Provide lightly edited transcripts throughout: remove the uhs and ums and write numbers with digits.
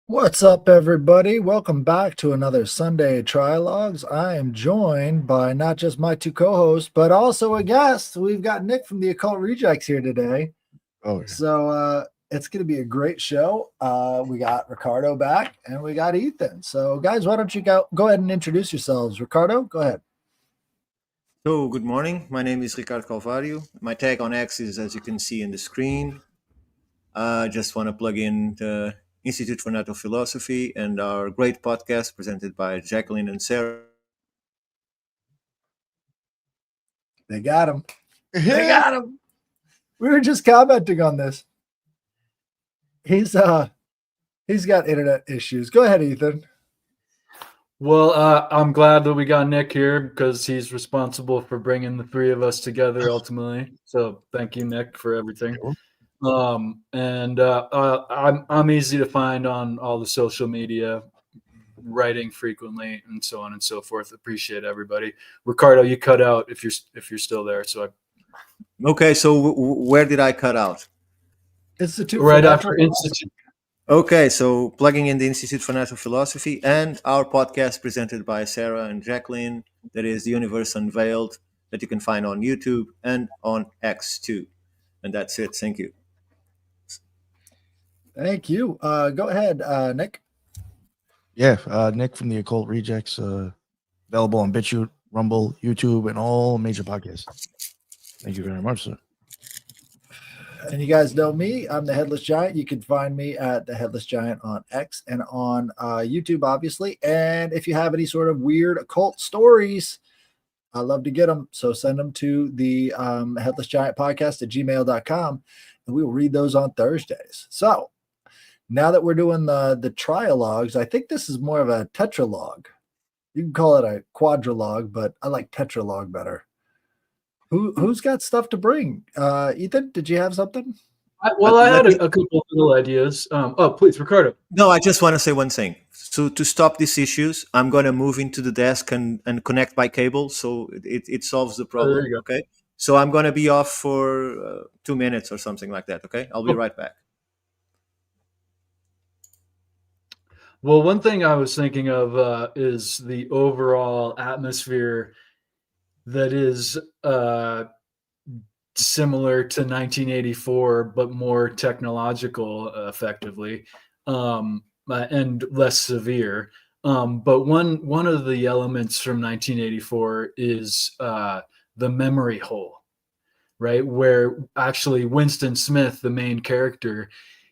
What's up, everybody? Welcome back to another Sunday Trialogues. I am joined by not just my two co-hosts, but also a guest. We've got Nick from the Occult Rejects here today. Oh, yeah. So it's going to be a great show. We got Ricardo back and we got Ethan. So, guys, why don't you go ahead and introduce yourselves? Ricardo, go ahead. So, good morning. My name is Ricardo Calvario. My tag on X is, as you can see in the screen. I just want to plug in the Institute for Natural Philosophy and our great podcast presented by Jacqueline and Sarah. They got him. They got him. We were just commenting on this. He's got internet issues. Go ahead, Ethan. Well, I'm glad that we got Nick here because he's responsible for bringing the three of us together ultimately. So thank you, Nick, for everything. I'm easy to find on all the social media, writing frequently, and so on and so forth. Appreciate everybody. Ricardo, you cut out if you're still there. So Okay, so where did I cut out? Institute right after Institute. Okay, so plugging in the Institute for Natural Philosophy and our podcast presented by Sarah and Jacqueline, that is The Universe Unveiled, that you can find on YouTube and on X too. And that's it. Thank you. Thank you. Go ahead, Nick. Yeah, Nick from the Occult Rejects, available on BitChute, Rumble, YouTube, and all major podcasts. Thank you very much, sir. And you guys know me. I'm the Headless Giant. You can find me at the Headless Giant on X and on YouTube, obviously. And if you have any sort of weird occult stories, I love to get them. So send them to the Headless Giant podcast at gmail.com, and we will read those on Thursdays. So now that we're doing the trialogues, I think this is more of a tetralogue. You can call it a quadrilogue, but I like tetralogue better. Who's got stuff to bring? Ethan, did you have something? I had a couple of little ideas. Please, Ricardo. No, I just want to say one thing. So to stop these issues, I'm going to move into the desk and connect by cable, so it solves the problem. there you go. Okay. So I'm going to be off for 2 minutes or something like that. Okay. I'll be right back. Well, one thing I was thinking of is the overall atmosphere that is similar to 1984, but more technological, effectively, and less severe. But one of the elements from 1984 is the memory hole, right? Where actually Winston Smith, the main character,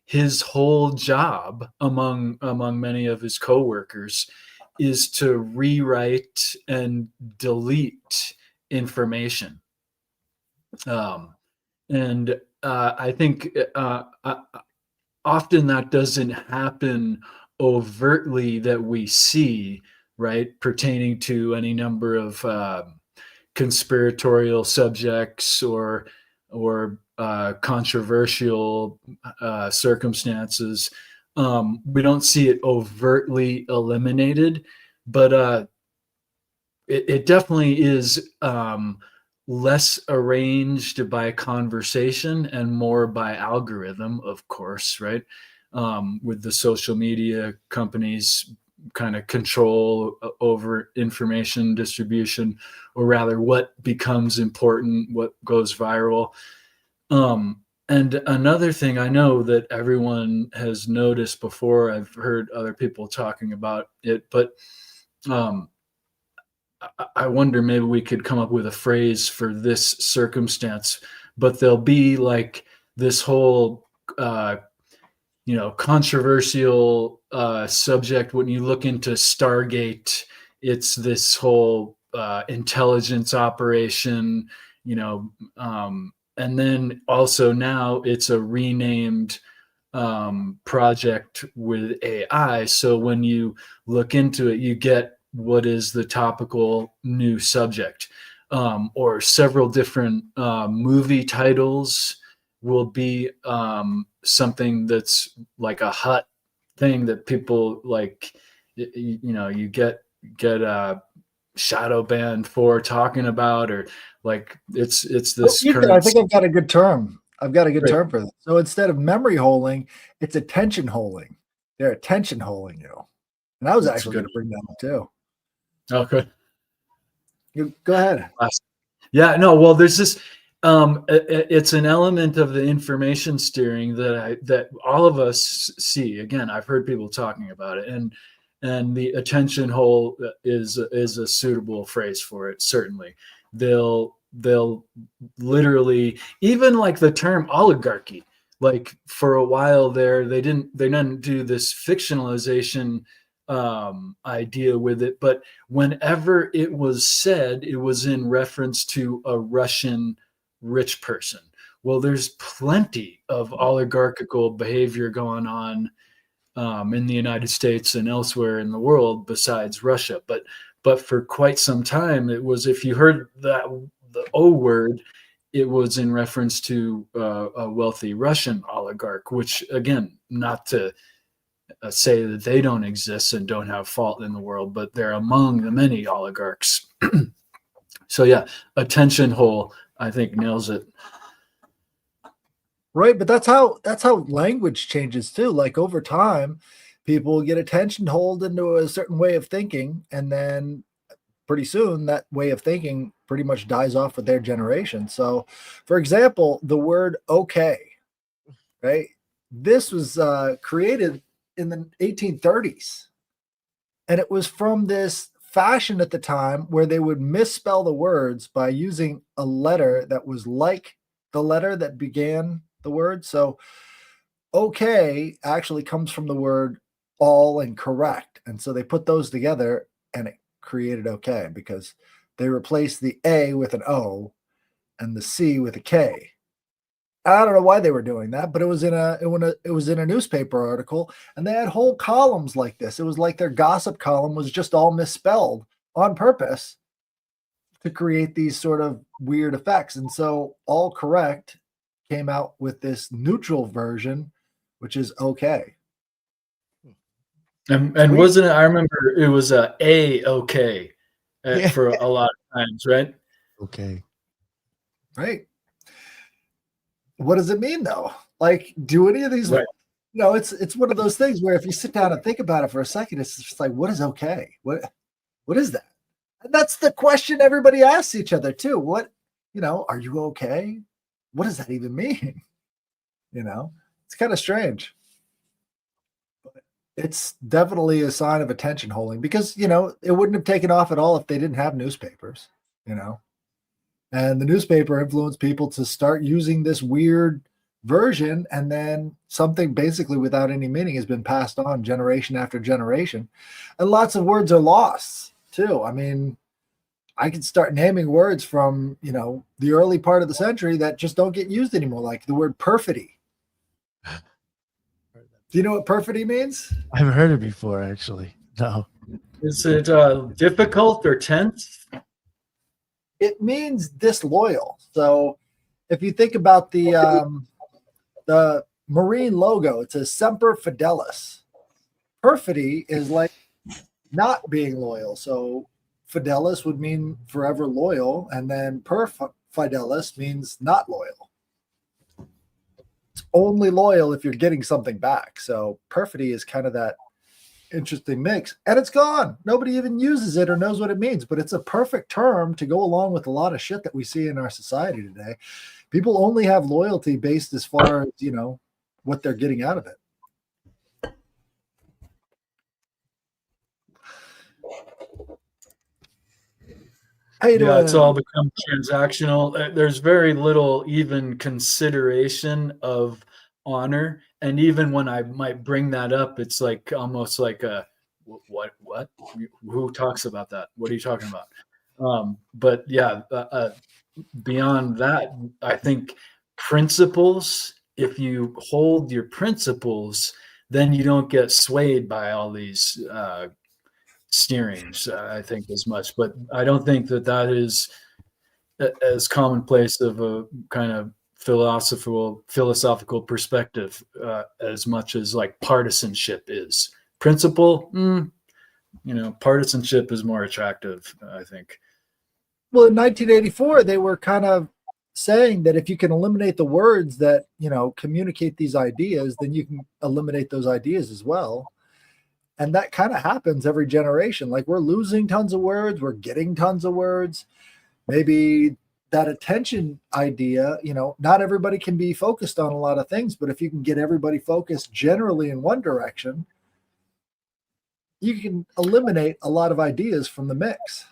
his whole job among many of his coworkers is to rewrite and delete information. I think often that doesn't happen overtly that we see, right, pertaining to any number of conspiratorial subjects or controversial circumstances. We don't see it overtly eliminated, but it definitely is less arranged by conversation and more by algorithm, of course, right? With the social media companies kind of control over information distribution, or rather what becomes important, what goes viral. And another thing I know that everyone has noticed before, I've heard other people talking about it, but I wonder maybe we could come up with a phrase for this circumstance, but there'll be like this whole, controversial subject. When you look into Stargate, it's this whole intelligence operation, and then also now it's a renamed project with AI. So when you look into it, you get what is the topical new subject, or several different movie titles will be something that's like a hot thing that people like, you get shadow banned for talking about, or like it's this Ethan, I think I've got a good term. I've got a good term for this. So instead of memory holing, it's attention holing. They're attention holing you. And I was That's actually good. going to bring that up too. Okay. You go ahead. Yeah, no, well, there's this it's an element of the information steering that all of us see. Again, I've heard people talking about it, and the attention hole is a suitable phrase for it. Certainly, they'll literally, even like the term oligarchy, like for a while there they didn't do this fictionalization idea with it, but whenever it was said, it was in reference to a Russian rich person. Well, there's plenty of oligarchical behavior going on in the United States and elsewhere in the world besides Russia. But for quite some time, it was, if you heard that the O word, it was in reference to a wealthy Russian oligarch. Which, again, not to say that they don't exist and don't have fault in the world, but they're among the many oligarchs. So yeah, attention hole, I think, nails it. Right, but that's how language changes too. Like over time, people get attention holed into a certain way of thinking, and then pretty soon that way of thinking pretty much dies off with their generation. So, for example, the word okay, right? This was created in the 1830s, and it was from this fashion at the time where they would misspell the words by using a letter that was like the letter that began the word. So okay actually comes from the word all and correct, and so they put those together and it created okay, because they replaced the A with an O and the C with a K. I don't know why they were doing that, but it was in a newspaper article, and they had whole columns like this. It was like their gossip column was just all misspelled on purpose to create these sort of weird effects. And so all correct came out with this neutral version, which is okay. And wasn't it? I remember it was okay Yeah. for a lot of times, right? Okay. Right. What does it mean though? Like, do any of these, Right. It's one of those things where if you sit down and think about it for a second, it's just like, what is okay? What is that? And that's the question everybody asks each other too. What, are you okay? What does that even mean? It's kind of strange. But it's definitely a sign of attention holding, because, it wouldn't have taken off at all if they didn't have newspapers, and the newspaper influenced people to start using this weird version, and then something basically without any meaning has been passed on generation after generation, and lots of words are lost too. I mean, I could start naming words from the early part of the century that just don't get used anymore, like the word perfidy. Do you know what perfidy means? I've heard it before, actually. No. Is it difficult or tense? It means disloyal. So if you think about the Marine logo, it says Semper Fidelis. Perfidy is like not being loyal. So Fidelis would mean forever loyal, and then Fidelis means not loyal. It's only loyal if you're getting something back. So perfidy is kind of that interesting mix, and it's gone. Nobody even uses it or knows what it means, but it's a perfect term to go along with a lot of shit that we see in our society today. People only have loyalty based as far as what they're getting out of it. Yeah, it's all become transactional. There's very little even consideration of honor, and even when I might bring that up, it's like almost like a what? Who talks about that? What are you talking about? But yeah, beyond that, I think principles. If you hold your principles, then you don't get swayed by all these steerings, I think, as much. But I don't think that is as commonplace of a kind of philosophical perspective as much as like partisanship is. Principle, partisanship is more attractive, I think. Well, in 1984, they were kind of saying that if you can eliminate the words that communicate these ideas, then you can eliminate those ideas as well. And that kind of happens every generation. Like we're losing tons of words, we're getting tons of words. Maybe that attention idea, not everybody can be focused on a lot of things, but if you can get everybody focused generally in one direction, you can eliminate a lot of ideas from the mix.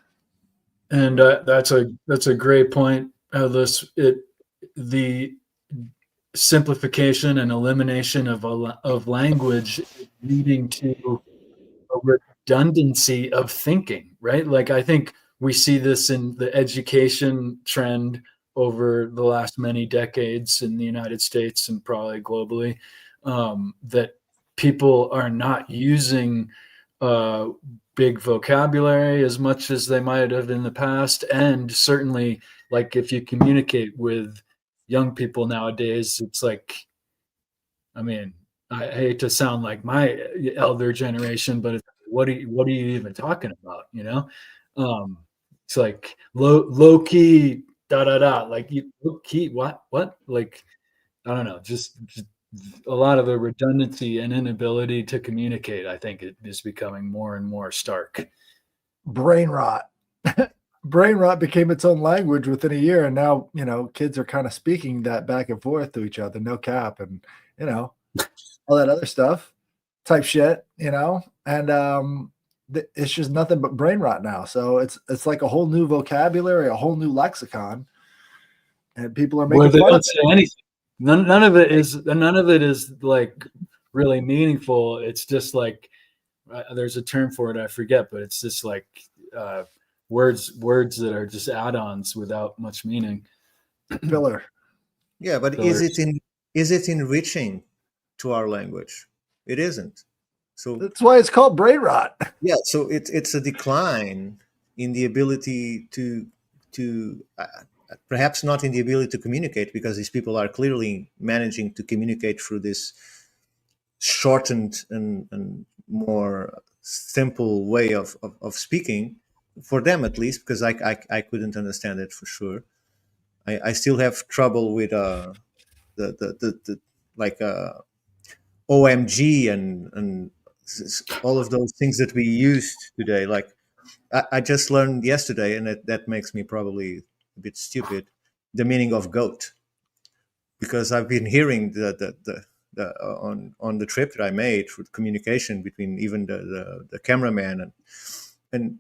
And that's a great point. The simplification and elimination of language leading to a redundancy of thinking, right? Like I think we see this in the education trend over the last many decades in the United States and probably globally, that people are not using big vocabulary as much as they might have in the past. And certainly, like if you communicate with young people nowadays, it's like, I mean, I hate to sound like my elder generation, but it's, what are you even talking about? It's like low key da da da. Like low key what? Like I don't know. Just a lot of the redundancy and inability to communicate. I think it is becoming more and more stark. Brain rot. Brain rot became its own language within a year, and now kids are kind of speaking that back and forth to each other, no cap, and all that other stuff type shit, and it's just nothing but brain rot now. So it's like a whole new vocabulary, a whole new lexicon, and people are making they fun don't of say anything. None of it is like really meaningful. It's just like there's a term for it, I forget, but it's just like words that are just add-ons without much meaning. Filler. Yeah, but Fillers. is it enriching to our language? It isn't. So That's why it's called brain rot. yeah, so it's a decline in the ability to perhaps not in the ability to communicate, because these people are clearly managing to communicate through this shortened and more simple way of speaking, for them at least, because I couldn't understand it for sure. I still have trouble with the like OMG and all of those things that we used today. Like I just learned yesterday, and that makes me probably a bit stupid, the meaning of goat, because I've been hearing on the trip that I made for communication between even the cameraman and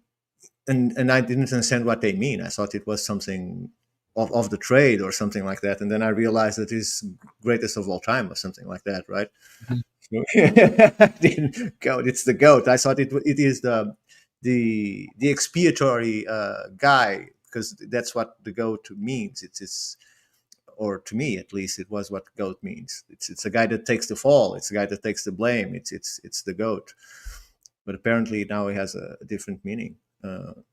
I didn't understand what they mean. I thought it was something of the trade or something like that, and then I realized that it's greatest of all time or something like that, right? Goat, it's the goat. I thought it is the expiatory guy, because that's what the goat means. It's or to me at least, it was what goat means. It's a guy that takes the fall. It's a guy that takes the blame. It's the goat. But apparently now it has a different meaning.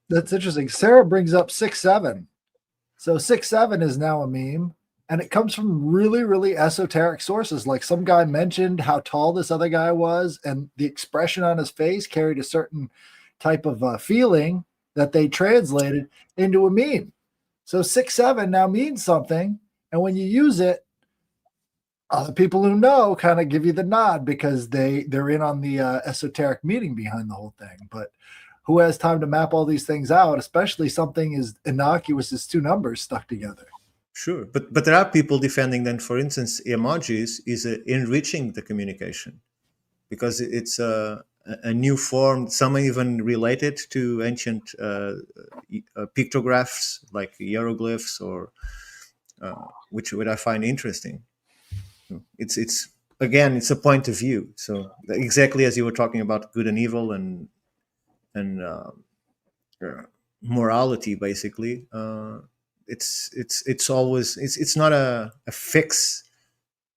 That's interesting. Sarah brings up 6'7". So 6'7" is now a meme, and it comes from really, really esoteric sources. Like some guy mentioned how tall this other guy was, and the expression on his face carried a certain type of feeling that they translated into a meme. So 6'7" now means something, and when you use it, other people who know kind of give you the nod because they're in on the esoteric meaning behind the whole thing. But who has time to map all these things out, especially something as innocuous as two numbers stuck together? Sure, but there are people defending that, for instance, emojis is enriching the communication, because it's a new form. Some even related to ancient pictographs like hieroglyphs, or which I find interesting. It's again, it's a point of view. So exactly as you were talking about good and evil and morality, basically, it's always it's not a fixed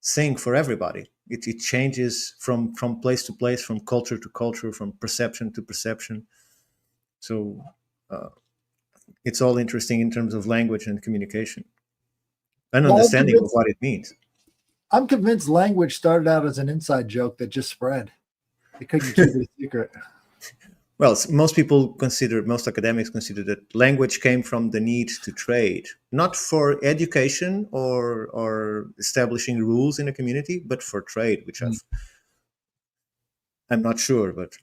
thing for everybody. It changes from place to place, from culture to culture, from perception to perception. So it's all interesting in terms of language and communication and understanding of what it means. I'm convinced language started out as an inside joke that just spread. They couldn't keep it a secret. Well, most academics consider that language came from the need to trade, not for education or establishing rules in a community, but for trade, which I'm not sure, but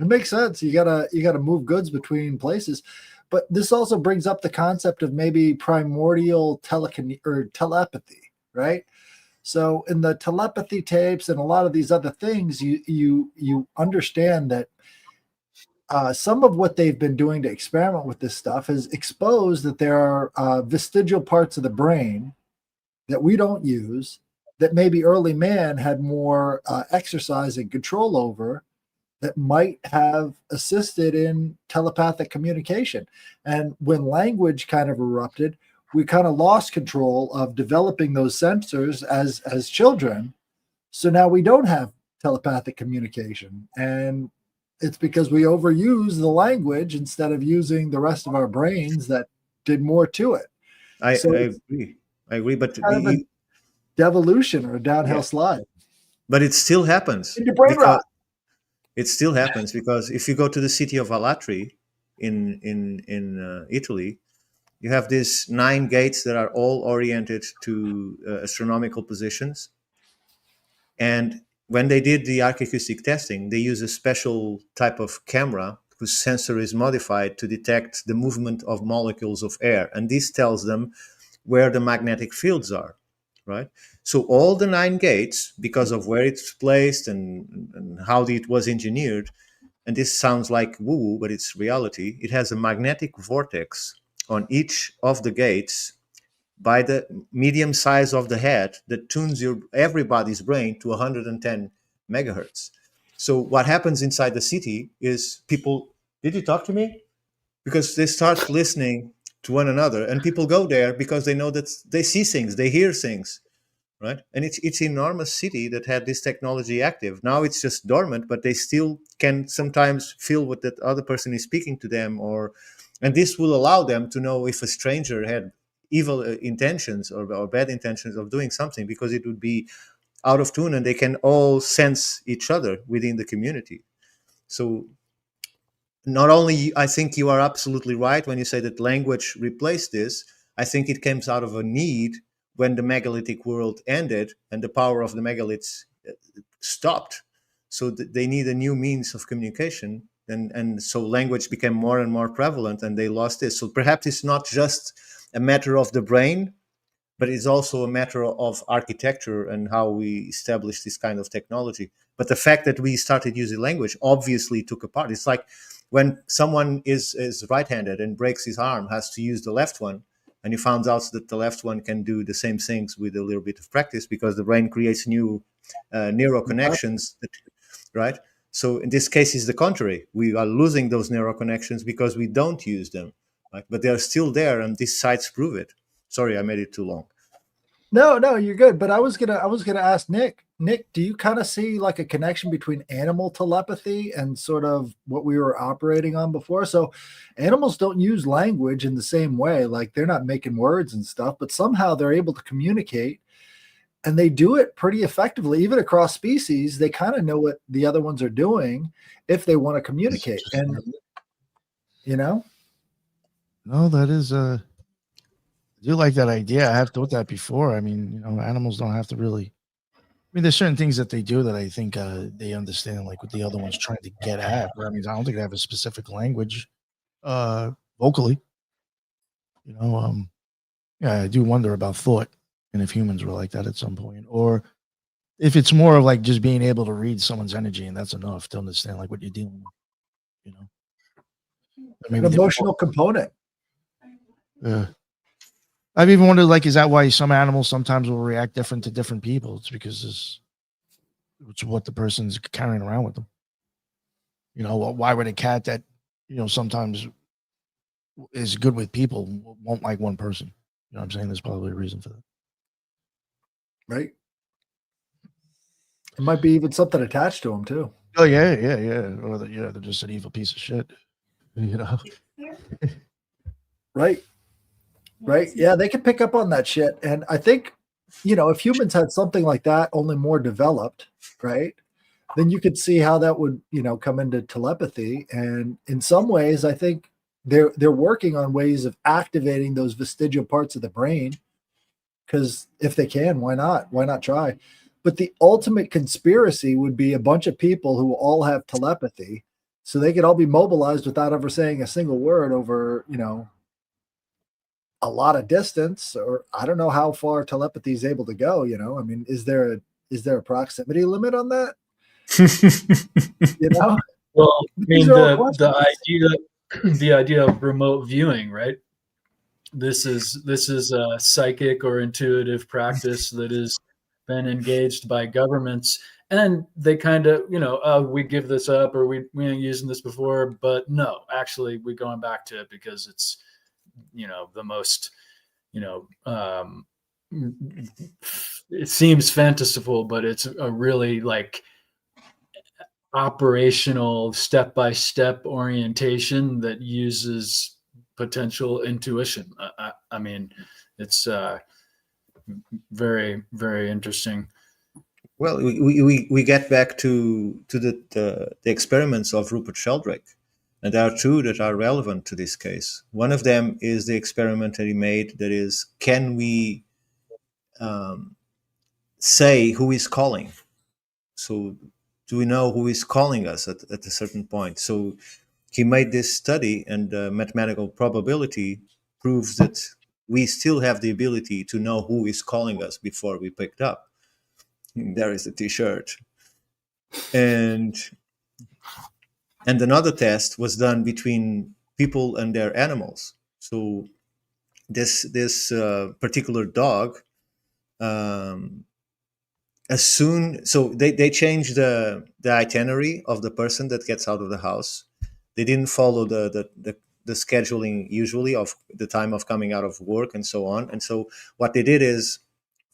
It makes sense. You gotta move goods between places. But this also brings up the concept of maybe primordial telepathy, right? So in the telepathy tapes and a lot of these other things, you understand that some of what they've been doing to experiment with this stuff has exposed that there are vestigial parts of the brain that we don't use that maybe early man had more exercise and control over that might have assisted in telepathic communication. And when language kind of erupted, we kind of lost control of developing those sensors as children. So now we don't have telepathic communication. And it's because we overuse the language instead of using the rest of our brains that did more to it. I So it's agree. I agree, but kind of a devolution or a downhill yeah, slide but it still happens into brain because rot. if you go to the city of Alatri in Italy, you have these 9 gates that are all oriented to astronomical positions. And when they did the archaeoacoustic testing, they use a special type of camera whose sensor is modified to detect the movement of molecules of air. And this tells them where the magnetic fields are, right? So all the 9 gates, because of where it's placed and how it was engineered, and this sounds like woo-woo, but it's reality, it has a magnetic vortex on each of the gates by the medium size of the head that tunes everybody's brain to 110 megahertz. So what happens inside the city is people, did you talk to me? Because they start listening to one another, and people go there because they know that they see things, they hear things, right? And it's an enormous city that had this technology active. Now it's just dormant, but they still can sometimes feel what that other person is speaking to them, and this will allow them to know if a stranger had evil intentions or bad intentions of doing something, because it would be out of tune and they can all sense each other within the community. So not only, I think you are absolutely right when you say that language replaced this. I think it comes out of a need when the megalithic world ended and the power of the megaliths stopped. So they need a new means of communication, and so language became more and more prevalent, and they lost this. So perhaps it's not just a matter of the brain, but it's also a matter of architecture and how we establish this kind of technology. But the fact that we started using language obviously took a part. It's like when someone is right-handed and breaks his arm, has to use the left one, and he found out that the left one can do the same things with a little bit of practice, because the brain creates new neural connections, right? So in this case, it's the contrary. We are losing those neural connections because we don't use them, right? But they are still there, and these sites prove it. Sorry, I made it too long. No, you're good. But I was gonna ask Nick. Nick, do you kind of see like a connection between animal telepathy and sort of what we were operating on before? So animals don't use language in the same way. Like they're not making words and stuff, but somehow they're able to communicate, and they do it pretty effectively, even across species. They kind of know what the other ones are doing if they want to communicate. And you know, No, that is I do like that idea. I have thought that before. I mean, animals don't have to really. I mean, there's certain things that they do that I think they understand, like what the other one's trying to get at. But I mean, I don't think they have a specific language vocally. Yeah, I do wonder about thought and if humans were like that at some point, or if it's more of like just being able to read someone's energy and that's enough to understand like what you're dealing with. Or an maybe emotional component. yeah. I've even wondered, like, is that why some animals sometimes will react different to different people? It's because it's what the person's carrying around with them. Why would a cat that, sometimes is good with people won't like one person? You know what I'm saying? There's probably a reason for that. Right. It might be even something attached to them too. Oh, yeah. Or they're just an evil piece of shit, Right. Right. Yeah, they can pick up on that shit. And I think, if humans had something like that, only more developed, right, then you could see how that would, come into telepathy. And in some ways, I think they're working on ways of activating those vestigial parts of the brain. Because if they can, why not? Why not try? But the ultimate conspiracy would be a bunch of people who all have telepathy, So they could all be mobilized without ever saying a single word over, a lot of distance, or I don't know how far telepathy is able to go. I mean, is there a proximity limit on that? You know, Well, I these mean are all the questions. idea of remote viewing, right? This is a psychic or intuitive practice that has been engaged by governments, and they kind of, we give this up, or we ain't using this before, but no, actually we're going back to it because it's, the most, you know, um, it seems fanciful, but it's a really like operational step-by-step orientation that uses potential intuition. I mean, it's very, very interesting. Well, we get back to the experiments of Rupert Sheldrake, and there are two that are relevant to this case. One of them is the experiment that he made, that is, can we say who is calling? So do we know who is calling us at a certain point? So he made this study, and mathematical probability proves that we still have the ability to know who is calling us before we picked up. There is the t-shirt. And another test was done between people and their animals. So this particular dog, as soon, so they changed the itinerary of the person that gets out of the house. They didn't follow the scheduling usually of the time of coming out of work and so on. And so what they did is,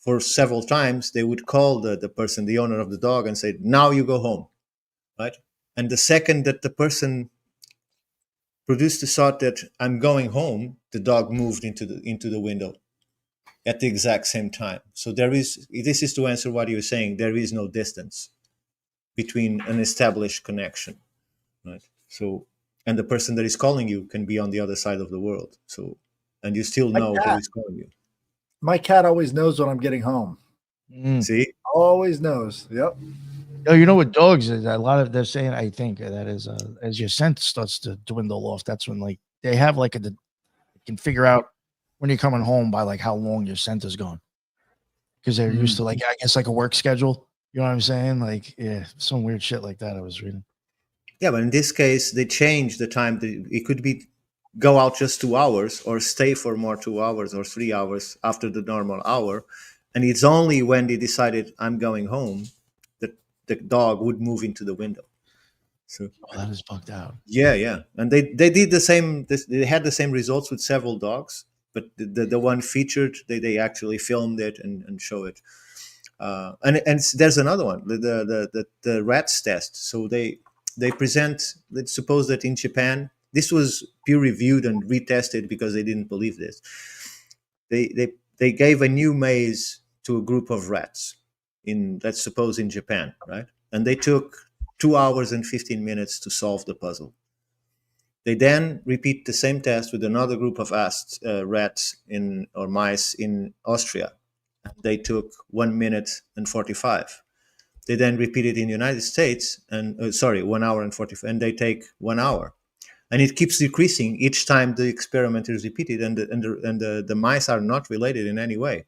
for several times, they would call the person, the owner of the dog, and say, now you go home, right? And the second that the person produced the thought that I'm going home, the dog moved into the window at the exact same time. So this is to answer what you were saying. There is no distance between an established connection, right? So, and the person that is calling you can be on the other side of the world. So, and you still My know who cat, is calling you. my cat always knows when I'm getting home. See? Always knows. Yep. Oh, you know what dogs is? A lot of they're saying. I think that is as your scent starts to dwindle off. That's when like they have like they can figure out when you're coming home by like how long your scent is gone, because they're used to like I guess like a work schedule. You know what I'm saying? Like yeah, some weird shit like that I was reading. Yeah, but in this case, they changed the time. It could be go out just 2 hours, or stay for more 2 hours or 3 hours after the normal hour. And it's only when they decided I'm going home that the dog would move into the window. So Oh, that is bugged out. yeah, and they did the same. They had the same results with several dogs, but the one featured, they actually filmed it and show it. And there's another one, the rats test. So they present. Let's suppose that in Japan, this was peer reviewed and retested because they didn't believe this. They gave a new maze to a group of rats in, let's suppose, in Japan, right? And they took 2 hours and 15 minutes to solve the puzzle. They then repeat the same test with another group of rats or mice in Austria. They took 1 minute and 45. They then repeat it in the United States, and 1 hour and 45, and they take 1 hour. And it keeps decreasing each time the experiment is repeated, and the mice are not related in any way.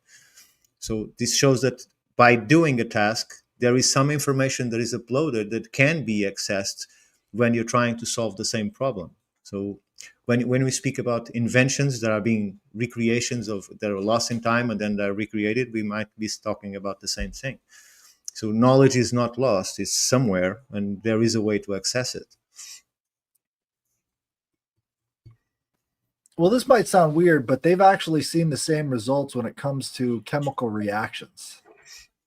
So this shows that by doing a task, there is some information that is uploaded that can be accessed when you're trying to solve the same problem. So when we speak about inventions that are being recreations of that are lost in time and then they're recreated, we might be talking about the same thing. So knowledge is not lost; it's somewhere, and there is a way to access it. Well, this might sound weird, but they've actually seen the same results when it comes to chemical reactions.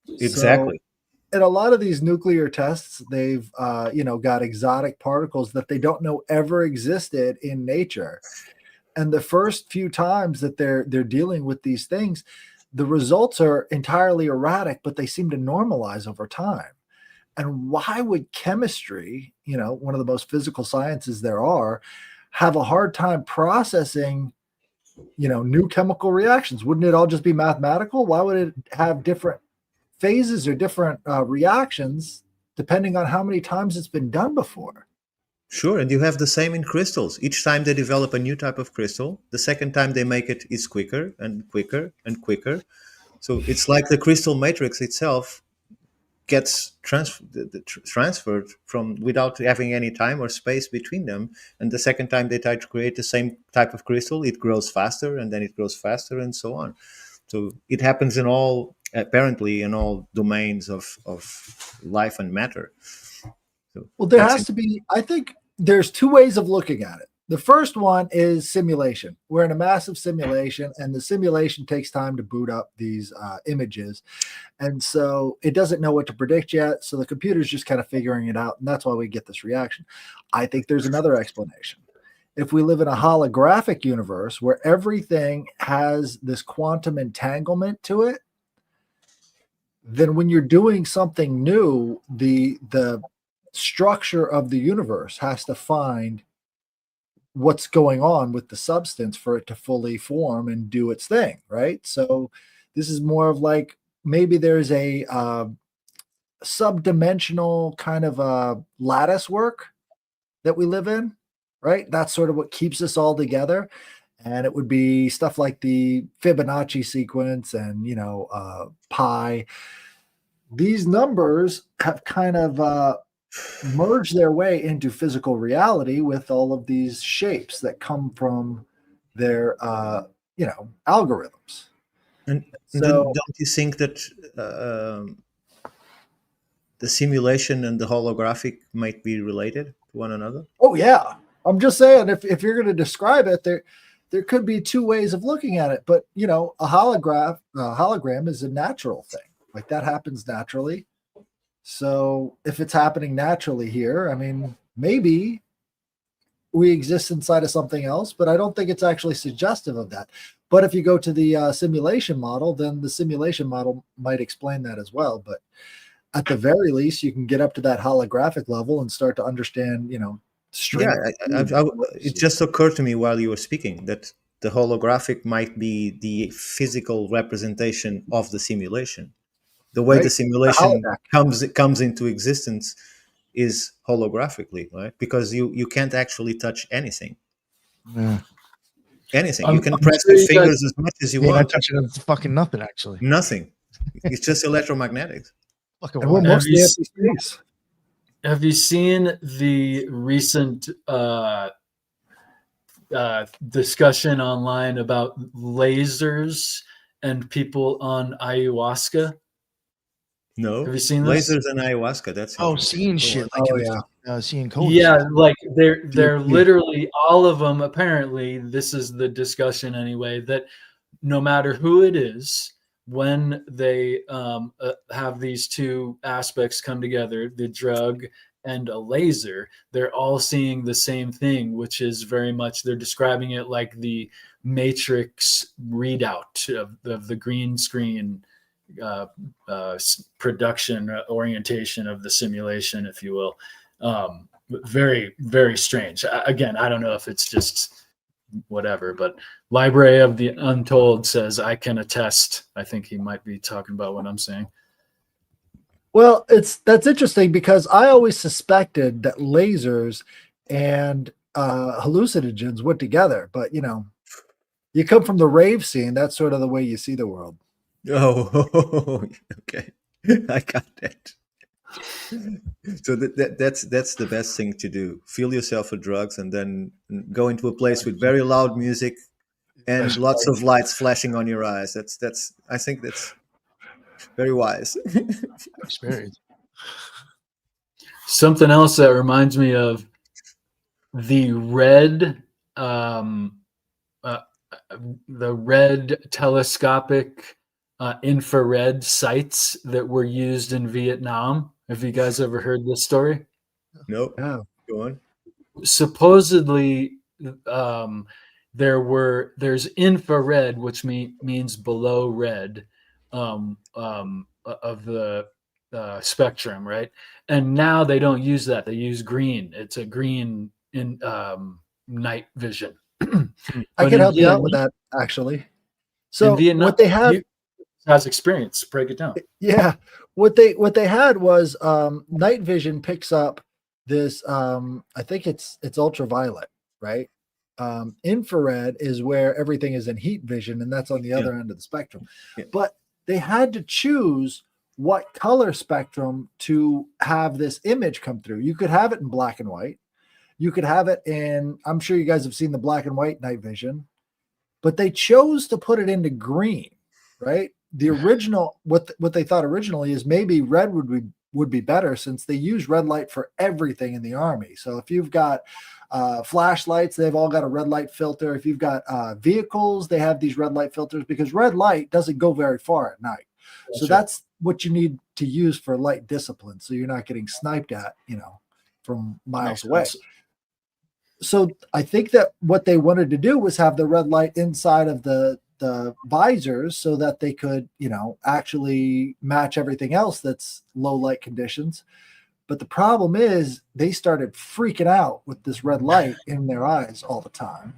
Exactly. So in a lot of these nuclear tests, they've got exotic particles that they don't know ever existed in nature. And the first few times that they're dealing with these things, the results are entirely erratic, but they seem to normalize over time. And why would chemistry, one of the most physical sciences there are, have a hard time processing, new chemical reactions? Wouldn't it all just be mathematical? Why would it have different phases or different reactions depending on how many times it's been done before? Sure, and you have the same in crystals. Each time they develop a new type of crystal, the second time they make it is quicker and quicker and quicker. So it's like the crystal matrix itself gets transferred from without having any time or space between them. And the second time they try to create the same type of crystal, it grows faster, and then it grows faster, and so on. So it happens in all, apparently, in all domains of life and matter. So Well, there that's has to be, I think there's two ways of looking at it. The first one is simulation. We're in a massive simulation, and the simulation takes time to boot up these images. And so it doesn't know what to predict yet. So the computer's just kind of figuring it out. And that's why we get this reaction. I think there's another explanation. If we live in a holographic universe where everything has this quantum entanglement to it, then when you're doing something new, the structure of the universe has to find what's going on with the substance for it to fully form and do its thing, right? So this is more of like maybe there's a subdimensional kind of a lattice work that we live in, right? That's sort of what keeps us all together. And it would be stuff like the Fibonacci sequence and, pi. These numbers have kind of merge their way into physical reality with all of these shapes that come from their algorithms. And So don't you think that the simulation and the holographic might be related to one another? oh yeah, I'm just saying if you're going to describe it, there could be two ways of looking at it, but a hologram is a natural thing, like that happens naturally. So if it's happening naturally here, I mean, maybe we exist inside of something else, but I don't think it's actually suggestive of that. But if you go to the simulation model, then the simulation model might explain that as well. But at the very least, you can get up to that holographic level and start to understand, string. Yeah, it just occurred to me while you were speaking that the holographic might be the physical representation of the simulation. The way the Right? simulation holodeck. comes into existence is holographically, right? Because you can't actually touch anything. Yeah. Anything. I'm- You can I'm press sure your you guys- fingers as much as you Yeah, want. touching it, fucking nothing actually. Nothing. It's just electromagnetics. Fucking And we're wild. mostly empty space. Have you seen the recent discussion online about lasers and people on ayahuasca? No. Have you seen this? Lasers and ayahuasca. That's Oh, interesting. seeing Go shit on. like Oh, in yeah. the, seeing codes. Yeah, like they're Deep. literally all of them. Apparently, this is the discussion anyway. That no matter who it is, when they have these two aspects come together, the drug and a laser, they're all seeing the same thing, which is very much they're describing it like the Matrix readout of the green screen production orientation of the simulation, if you will. Very, very strange. Again, I don't know if it's just whatever, but Library of the Untold says I can attest. I think he might be talking about what I'm saying. Well, that's interesting because I always suspected that lasers and hallucinogens went together, but you come from the rave scene. That's sort of the way you see the world. Oh, okay. I got that. So that's the best thing to do. Fill yourself with drugs and then go into a place with very loud music and lots of lights flashing on your eyes. I think that's very wise. experience. Something else that reminds me of the red telescopic infrared sights that were used in Vietnam. Have you guys ever heard this story? No, Yeah. go on. Supposedly, there's infrared, which means below red of the spectrum, right? And now they don't use that; they use green. It's a green in night vision. I can help you out with that, actually. So in Vietnam, what they had, has experience. Break it down. yeah, what they had was night vision picks up this I think it's ultraviolet, right? Infrared is where everything is in heat vision, and that's on the other end of the spectrum. Yeah. But they had to choose what color spectrum to have this image come through. You could have it in black and white. You could have it in, I'm sure you guys have seen the black and white night vision, but they chose to put it into green, right? The original, what they thought originally is maybe red would be better, since they use red light for everything in the Army. So if you've got flashlights, they've all got a red light filter. If you've got vehicles, they have these red light filters, because red light doesn't go very far at night. So that's what you need to use for light discipline, so you're not getting sniped at, from miles away. So I think that what they wanted to do was have the red light inside of the visors, so that they could, actually match everything else that's low light conditions. But the problem is they started freaking out with this red light in their eyes all the time.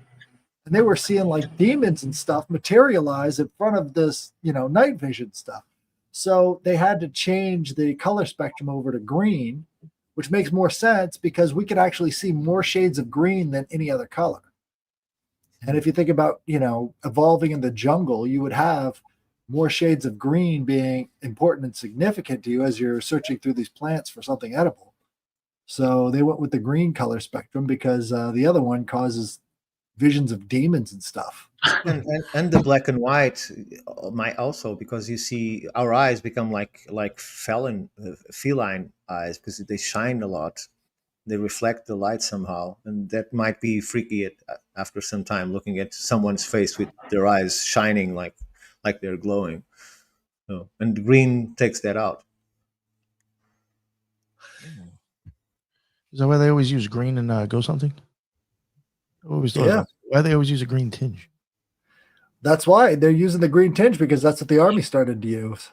And they were seeing like demons and stuff materialize in front of this, night vision stuff. So they had to change the color spectrum over to green, which makes more sense because we could actually see more shades of green than any other color. And if you think about, evolving in the jungle, you would have more shades of green being important and significant to you as you're searching through these plants for something edible. So they went with the green color spectrum because the other one causes visions of demons and stuff. And the black and white might also, because you see our eyes become like feline eyes, because they shine a lot. They reflect the light somehow, and that might be freaky after some time, looking at someone's face with their eyes shining like they're glowing. So, and the green takes that out. Is that why they always use green in Ghost Hunting? I always thought about why they always use a green tinge. That's why they're using the green tinge, because that's what the Army started to use.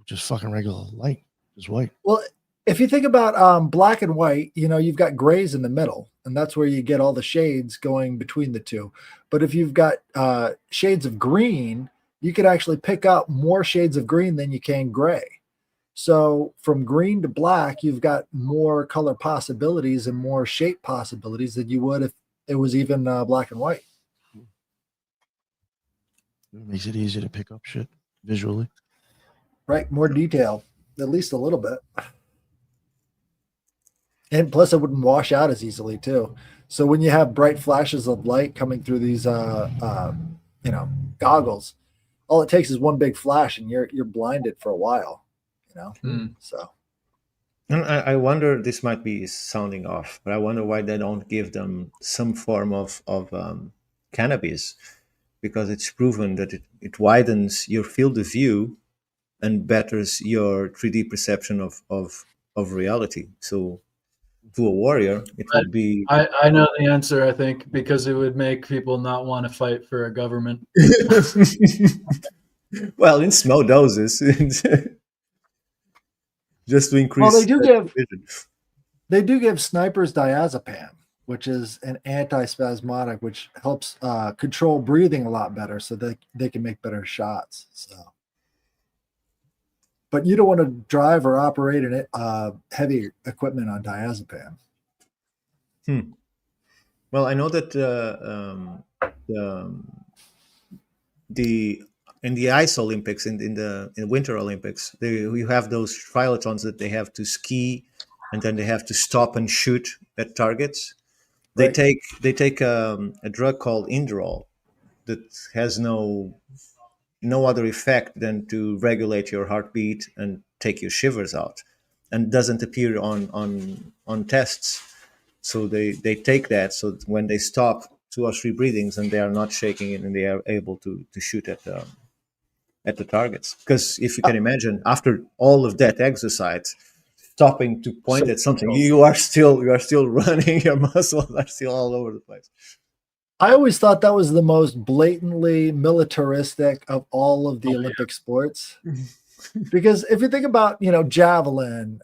Just fucking regular light, just white. Well, if you think about black and white, you've got grays in the middle, and that's where you get all the shades going between the two. But if you've got shades of green, you could actually pick up more shades of green than you can gray. So from green to black, you've got more color possibilities and more shape possibilities than you would if it was even black and white. It makes it easier to pick up shit visually. Right, more detail, at least a little bit. And plus it wouldn't wash out as easily too. So when you have bright flashes of light coming through these goggles, all it takes is one big flash and you're blinded for a while, So And I wonder, this might be sounding off, but I wonder why they don't give them some form of cannabis, because it's proven that it widens your field of view and betters your 3D perception of reality. So to a warrior, it would be... I know the answer, I think, because it would make people not want to fight for a government. Well, in small doses. Just to increase... Well, they do give snipers diazepam, which is an antispasmodic, which helps control breathing a lot better, so they can make better shots. So, but you don't want to drive or operate heavy equipment on diazepam. Well, I know that in the ice Olympics, in the Winter Olympics, you have those triathlons that they have to ski, and then they have to stop and shoot at targets. They take a drug called Inderol that has no other effect than to regulate your heartbeat and take your shivers out, and doesn't appear on tests. So they take that, so when they stop 2 or 3 breathings and they are not shaking it, and they are able to shoot at the targets. Because if you can imagine, after all of that exercise, stopping to point at something, you are still running, your muscles are still all over the place. I always thought that was the most blatantly militaristic of all of the Olympic sports. Because if you think about, javelin,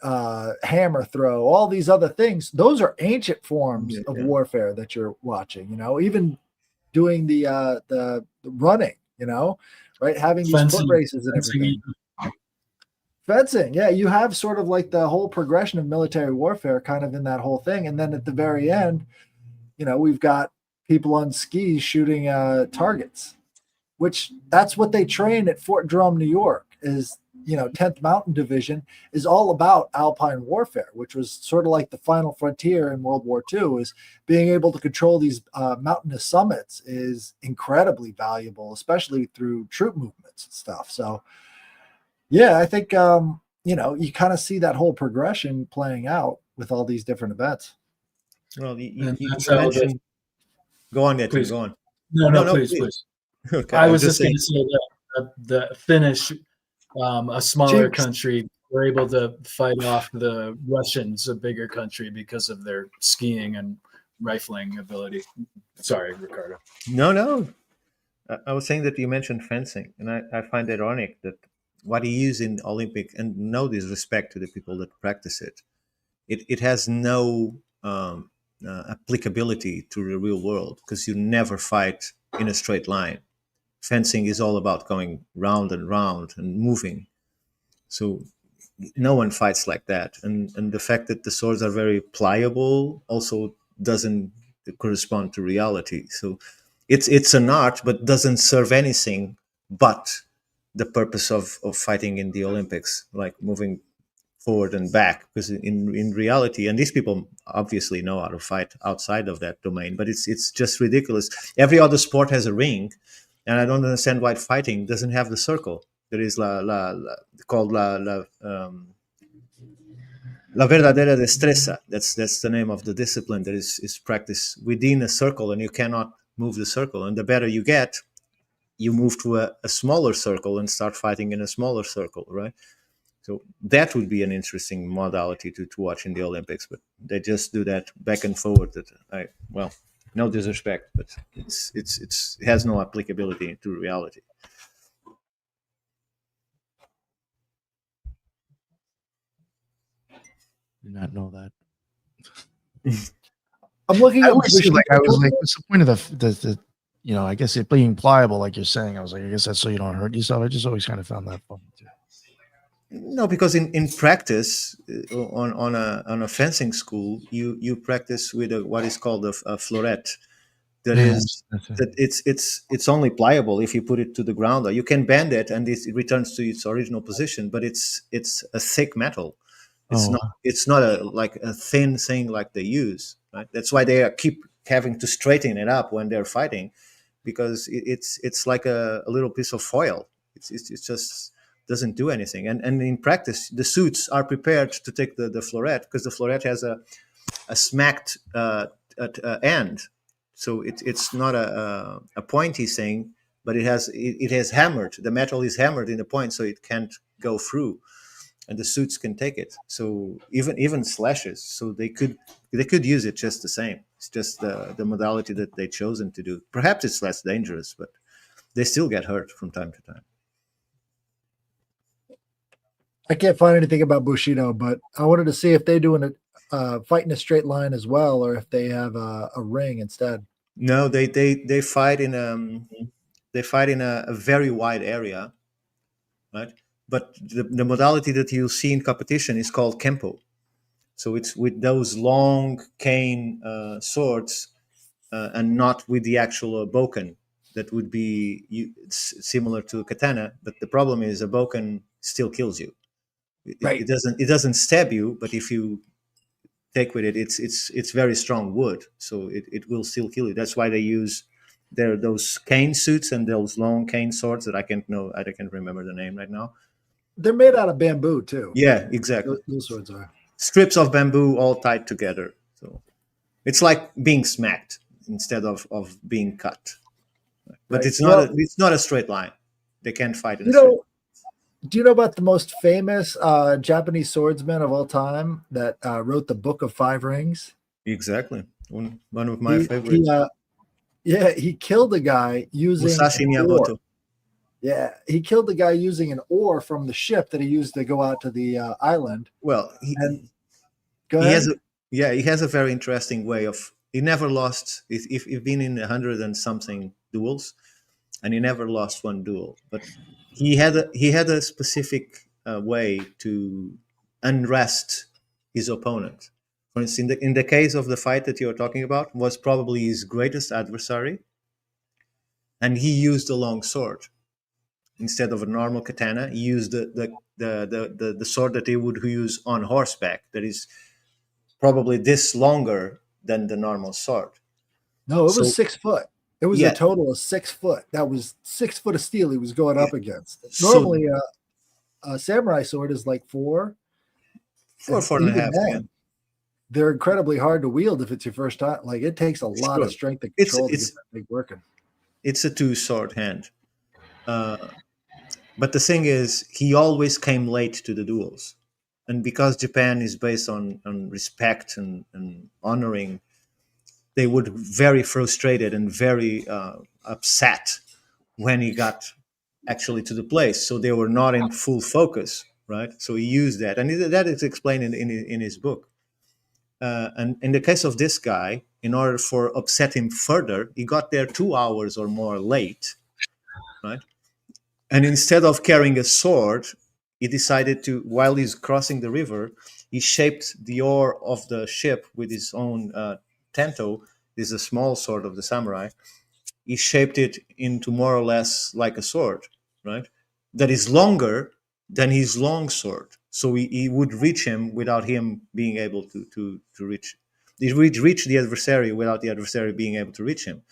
hammer throw, all these other things, those are ancient forms of warfare that you're watching, even doing the running, right? Having these foot races and everything. Fencing, yeah, you have sort of like the whole progression of military warfare kind of in that whole thing. And then at the very end, we've got people on skis shooting targets, which that's what they train at Fort Drum, New York, is 10th Mountain Division is all about alpine warfare, which was sort of like the final frontier in World War II. Is being able to control these mountainous summits is incredibly valuable, especially through troop movements and stuff. So yeah, I think you kind of see that whole progression playing out with all these different events. Well, And you that's how mentioned. Go on, Netin. please. Go on. No, No, please, please. please. Okay, I I was was just just going saying. to say that the Finnish, a smaller Cheeks. country, were able to fight off the Russians, a bigger country, because of their skiing and rifling ability. Sorry, Ricardo. No. I was saying that you mentioned fencing, and I find it ironic that what he used in Olympic, and no disrespect to the people that practice it, it has no applicability to the real world because you never fight in a straight line. Fencing is all about going round and round and moving. So no one fights like that. And the fact that the swords are very pliable also doesn't correspond to reality. So it's an art, but doesn't serve anything but the purpose of fighting in the Olympics, like moving forward and back. Because in reality, and these people obviously know how to fight outside of that domain, but it's just ridiculous. Every other sport has a ring, and I don't understand why fighting doesn't have the circle. There is called la verdadera destreza. That's the name of the discipline that is practiced within a circle, and you cannot move the circle. And the better you get, you move to a smaller circle and start fighting in a smaller circle, right? So that would be an interesting modality to watch in the Olympics, but they just do that back and forward. Well, no disrespect, but it has no applicability to reality. Did not know that. I'm looking I at always see, I was Bushido. like, what's the point of the I guess it being pliable, like you're saying. I was like, I guess that's so you don't hurt yourself. I just always kind of found that funny too. No, because in practice on a fencing school, you practice with what is called a floret. That Yeah, is that's it. that it's only pliable if you put it to the ground. Or you can bend it and it returns to its original position, but it's a thick metal. Oh, It's not like a thin thing like they use. Right? That's why they keep having to straighten it up when they're fighting, because it's like a little piece of foil. It's just doesn't do anything. And in practice, the suits are prepared to take the floret because the floret has a smacked end, so it's not a pointy thing, but it has hammered. The metal is hammered in the point, so it can't go through, and the suits can take it. So even slashes, so they could use it just the same. It's just the modality that they chosen to do. Perhaps it's less dangerous, but they still get hurt from time to time. I can't find anything about Bushido, but I wanted to see if they doing a fight in a straight line as well, or if they have a ring instead. No, they fight in a very wide area, right? But the modality that you see in competition is called kempo. So it's with those long cane swords, and not with the actual boken that would be similar to a katana. But the problem is a boken still kills you. Right. It doesn't stab you, but if you take with it, it's very strong wood, so it will still kill you. That's why they use those cane suits and those long cane swords that I can't remember the name right now. They're made out of bamboo too. Yeah, exactly. Those swords are Strips of bamboo all tied together. So it's like being smacked instead of being cut. But right. It's not a straight line. They can't fight in a straight line. Do you know about the most famous Japanese swordsman of all time that wrote the Book of Five Rings? Exactly. One of my favorites. He killed a guy using Musashi an Miyamoto. oar. Yeah, he killed the guy using an oar from the ship that he used to go out to the island. Well, he has a very interesting way of. He never lost. He's been in 100 and something duels, and he never lost one duel. But he had a specific way to unrest his opponent. For instance, in the case of the fight that you're talking about, was probably his greatest adversary, and he used a long sword instead of a normal katana. He used the sword that he would use on horseback. That is probably this longer than the normal sword. No, it was So 6 foot. It was a yeah, total of 6 foot. That was 6 foot of steel he was going up against. so Normally, a samurai sword is like 4, and four and a even half, yeah, then, they're incredibly hard to wield if it's your first time. Like it takes a lot of sure. strength and It's control to get it's that thing working. it's a two-sword hand. Uh, but the thing is, he always came late to the duels, and because Japan is based on respect and honoring, they would very frustrated and very upset when he got actually to the place. So they were not in full focus, right? So he used that, and that is explained in his book. And in the case of this guy, in order for upset him further, he got there 2 hours or more late, right? And instead of carrying a sword, he decided to, while he's crossing the river, he shaped the oar of the ship with his own tento. This is a small sword of the samurai. He shaped it into more or less like a sword, right? That is longer than his long sword. So he would reach him without him being able to reach. He would reach the adversary without the adversary being able to reach him.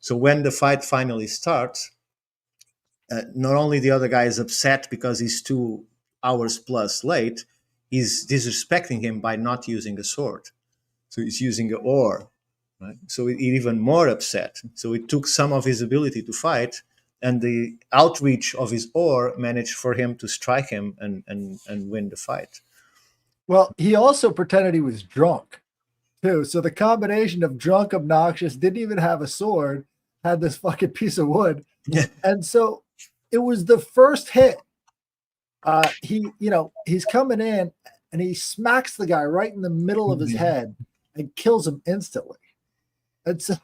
So when the fight finally starts, not only the other guy is upset because he's 2 hours plus late, he's disrespecting him by not using a sword. So he's using an oar, right? So he's even more upset. So it took some of his ability to fight, and the outreach of his oar managed for him to strike him and win the fight. Well, he also pretended he was drunk too. So the combination of drunk, obnoxious, didn't even have a sword, had this fucking piece of wood. Yeah. And so it was the first hit. He's coming in and he smacks the guy right in the middle of his head and kills him instantly. And so,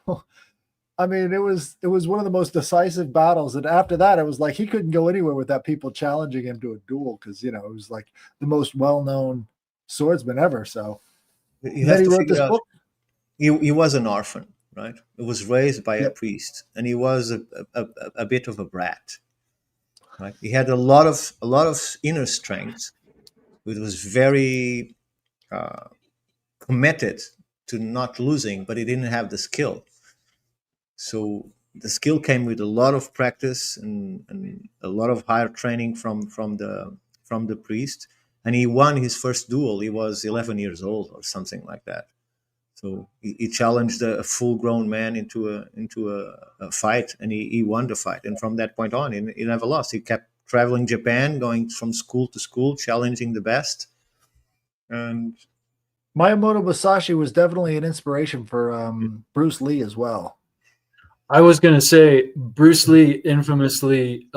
I mean, it was one of the most decisive battles. And after that, it was like he couldn't go anywhere without people challenging him to a duel because it was like the most well-known swordsman ever. So You then have he to wrote figure this out book. he was an orphan, right? He was raised by a Yep. priest, and he was a bit of a brat, right? He had a lot of inner strength. It was very committed to not losing, but he didn't have the skill. So the skill came with a lot of practice and a lot of higher training from the priest. And he won his first duel. He was 11 years old or something like that. So he challenged a full-grown man into a fight, and he won the fight. And from that point on, he never lost. He kept traveling Japan, going from school to school, challenging the best. And Miyamoto Musashi was definitely an inspiration for Bruce Lee as well. I was going to say Bruce Lee infamously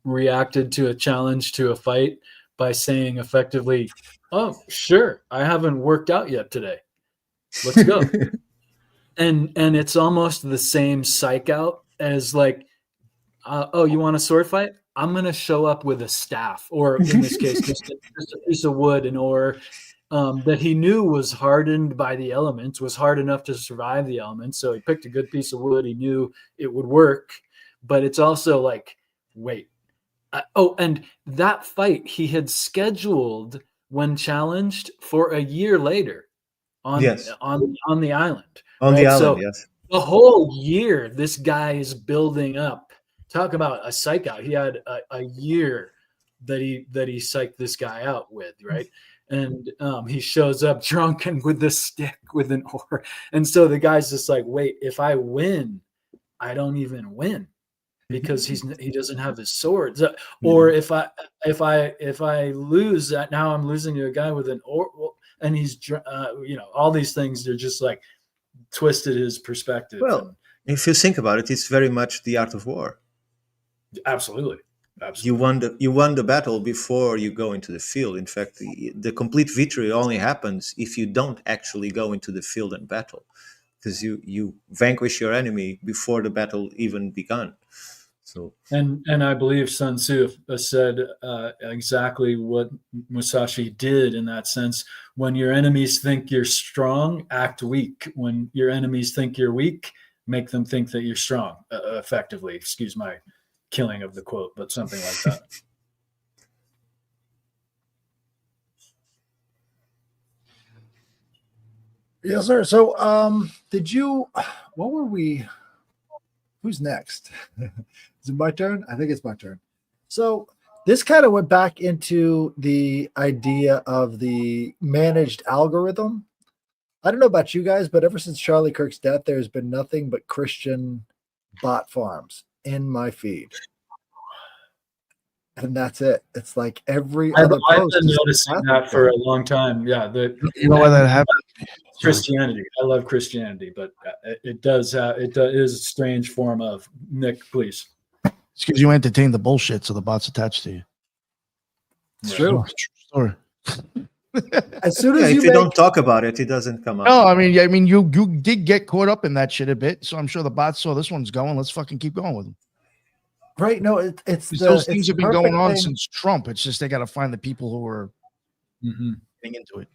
reacted to a challenge to a fight by saying effectively, "Oh, sure, I haven't worked out yet today. Let's go." and it's almost the same psych out as like, "Oh, you want a sword fight? I'm going to show up with a staff, or in this case, just a piece of wood, and or that he knew was hardened by the elements, was hard enough to survive the elements. So he picked a good piece of wood. He knew it would work. But it's also like, wait. And that fight he had scheduled when challenged for a year later on yes, on the island. on the Right. island, So yes. the whole year, this guy is building up. Talk about a psych out. He had a year that he psyched this guy out with, right? And he shows up drunk and with the stick with an oar. And so the guy's just like, wait, if I win, I don't even win because he doesn't have his swords. Or if I lose, that now I'm losing to a guy with an oar, and he's all these things. They're just like twisted his perspective. Well, if you think about it, it's very much the art of war. Absolutely. You won the battle before you go into the field. In fact, the complete victory only happens if you don't actually go into the field and battle, because you vanquish your enemy before the battle even begun. So And I believe Sun Tzu said exactly what Musashi did in that sense. When your enemies think you're strong, act weak. When your enemies think you're weak, make them think that you're strong. Effectively, excuse my killing of the quote, but something like that. Yes, sir. So, did you? What were we? Who's next? Is it my turn? I think it's my turn. So, this kind of went back into the idea of the managed algorithm. I don't know about you guys, but ever since Charlie Kirk's death, there's been nothing but Christian bot farms in my feed. And that's it. It's like every other I've post. been is noticing Catholic that for thing. a long time. Yeah, You know why that happened? Christianity. I love Christianity, but it does is a strange form of Nick. Please. It's because you entertain the bullshit, so the bot's attached to you. It's true. Story. As soon yeah, as if you you make, don't talk about it, it doesn't come up. No, I mean, you did get caught up in that shit a bit, so I'm sure the bots saw this one's going. Let's fucking keep going with them. right? No, it's Those things it's have the been going perfect on thing. since Trump. It's just they got to find the people who are getting into it.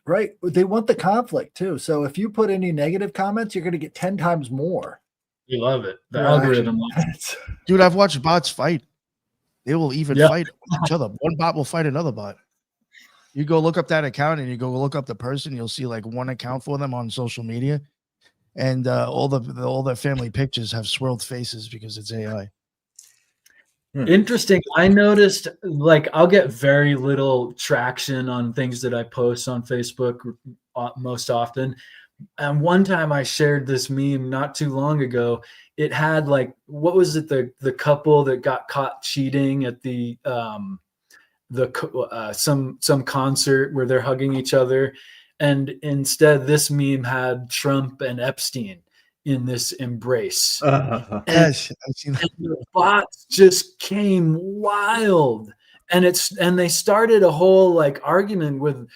Right. They want the conflict too. So if you put any negative comments, you're going to get 10 times more. You love it. The Yeah, algorithm. Dude, I've watched bots fight. They will even Yeah. fight with each other. One bot will fight another bot. You go look up that account and you go look up the person, you'll see like one account for them on social media. And all their family pictures have swirled faces because it's AI. Interesting. I noticed like I'll get very little traction on things that I post on Facebook most often. And one time I shared this meme not too long ago. It had like, what was it? The couple that got caught cheating at the some concert where they're hugging each other. And instead this meme had Trump and Epstein in this embrace. Yes, I've seen that. And the bots just came wild, and they started a whole like argument with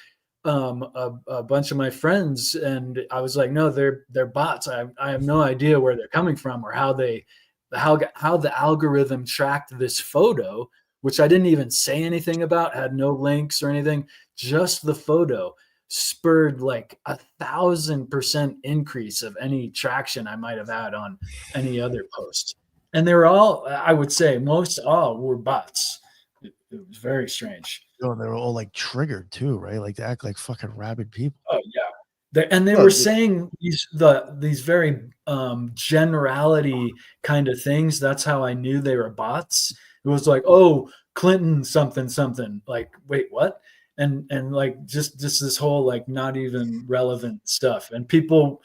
a bunch of my friends, and I was like, no, they're bots. I have no idea where they're coming from or how the algorithm tracked this photo, which I didn't even say anything about, had no links or anything, just the photo spurred like 1,000% increase of any traction I might have had on any other post. And they were all, I would say most all were bots. It was very strange. Oh, they were all like triggered too, right? Like they act like fucking rabid people. Oh yeah. They were saying these very generality kind of things. That's how I knew they were bots. It was like, oh, Clinton something. Like, wait, what? And like just this whole like not even relevant stuff. And people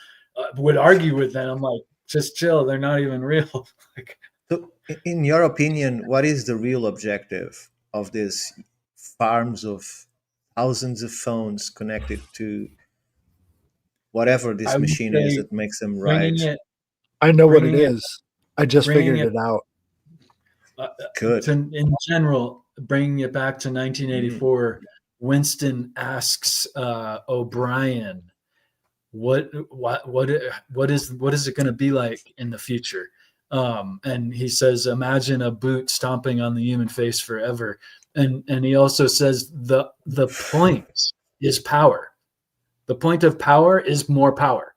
would argue with them. I'm like, just chill. They're not even real. Like, So, in your opinion, what is the real objective of these farms of thousands of phones connected to whatever this I would machine say is that makes them right? I know what it Bringing it- is. I just bringing figured it out. Good. In general, bringing it back to 1984, Winston asks O'Brien, what is it going to be like in the future? And he says, imagine a boot stomping on the human face forever. And he also says the point is power. The point of power is more power.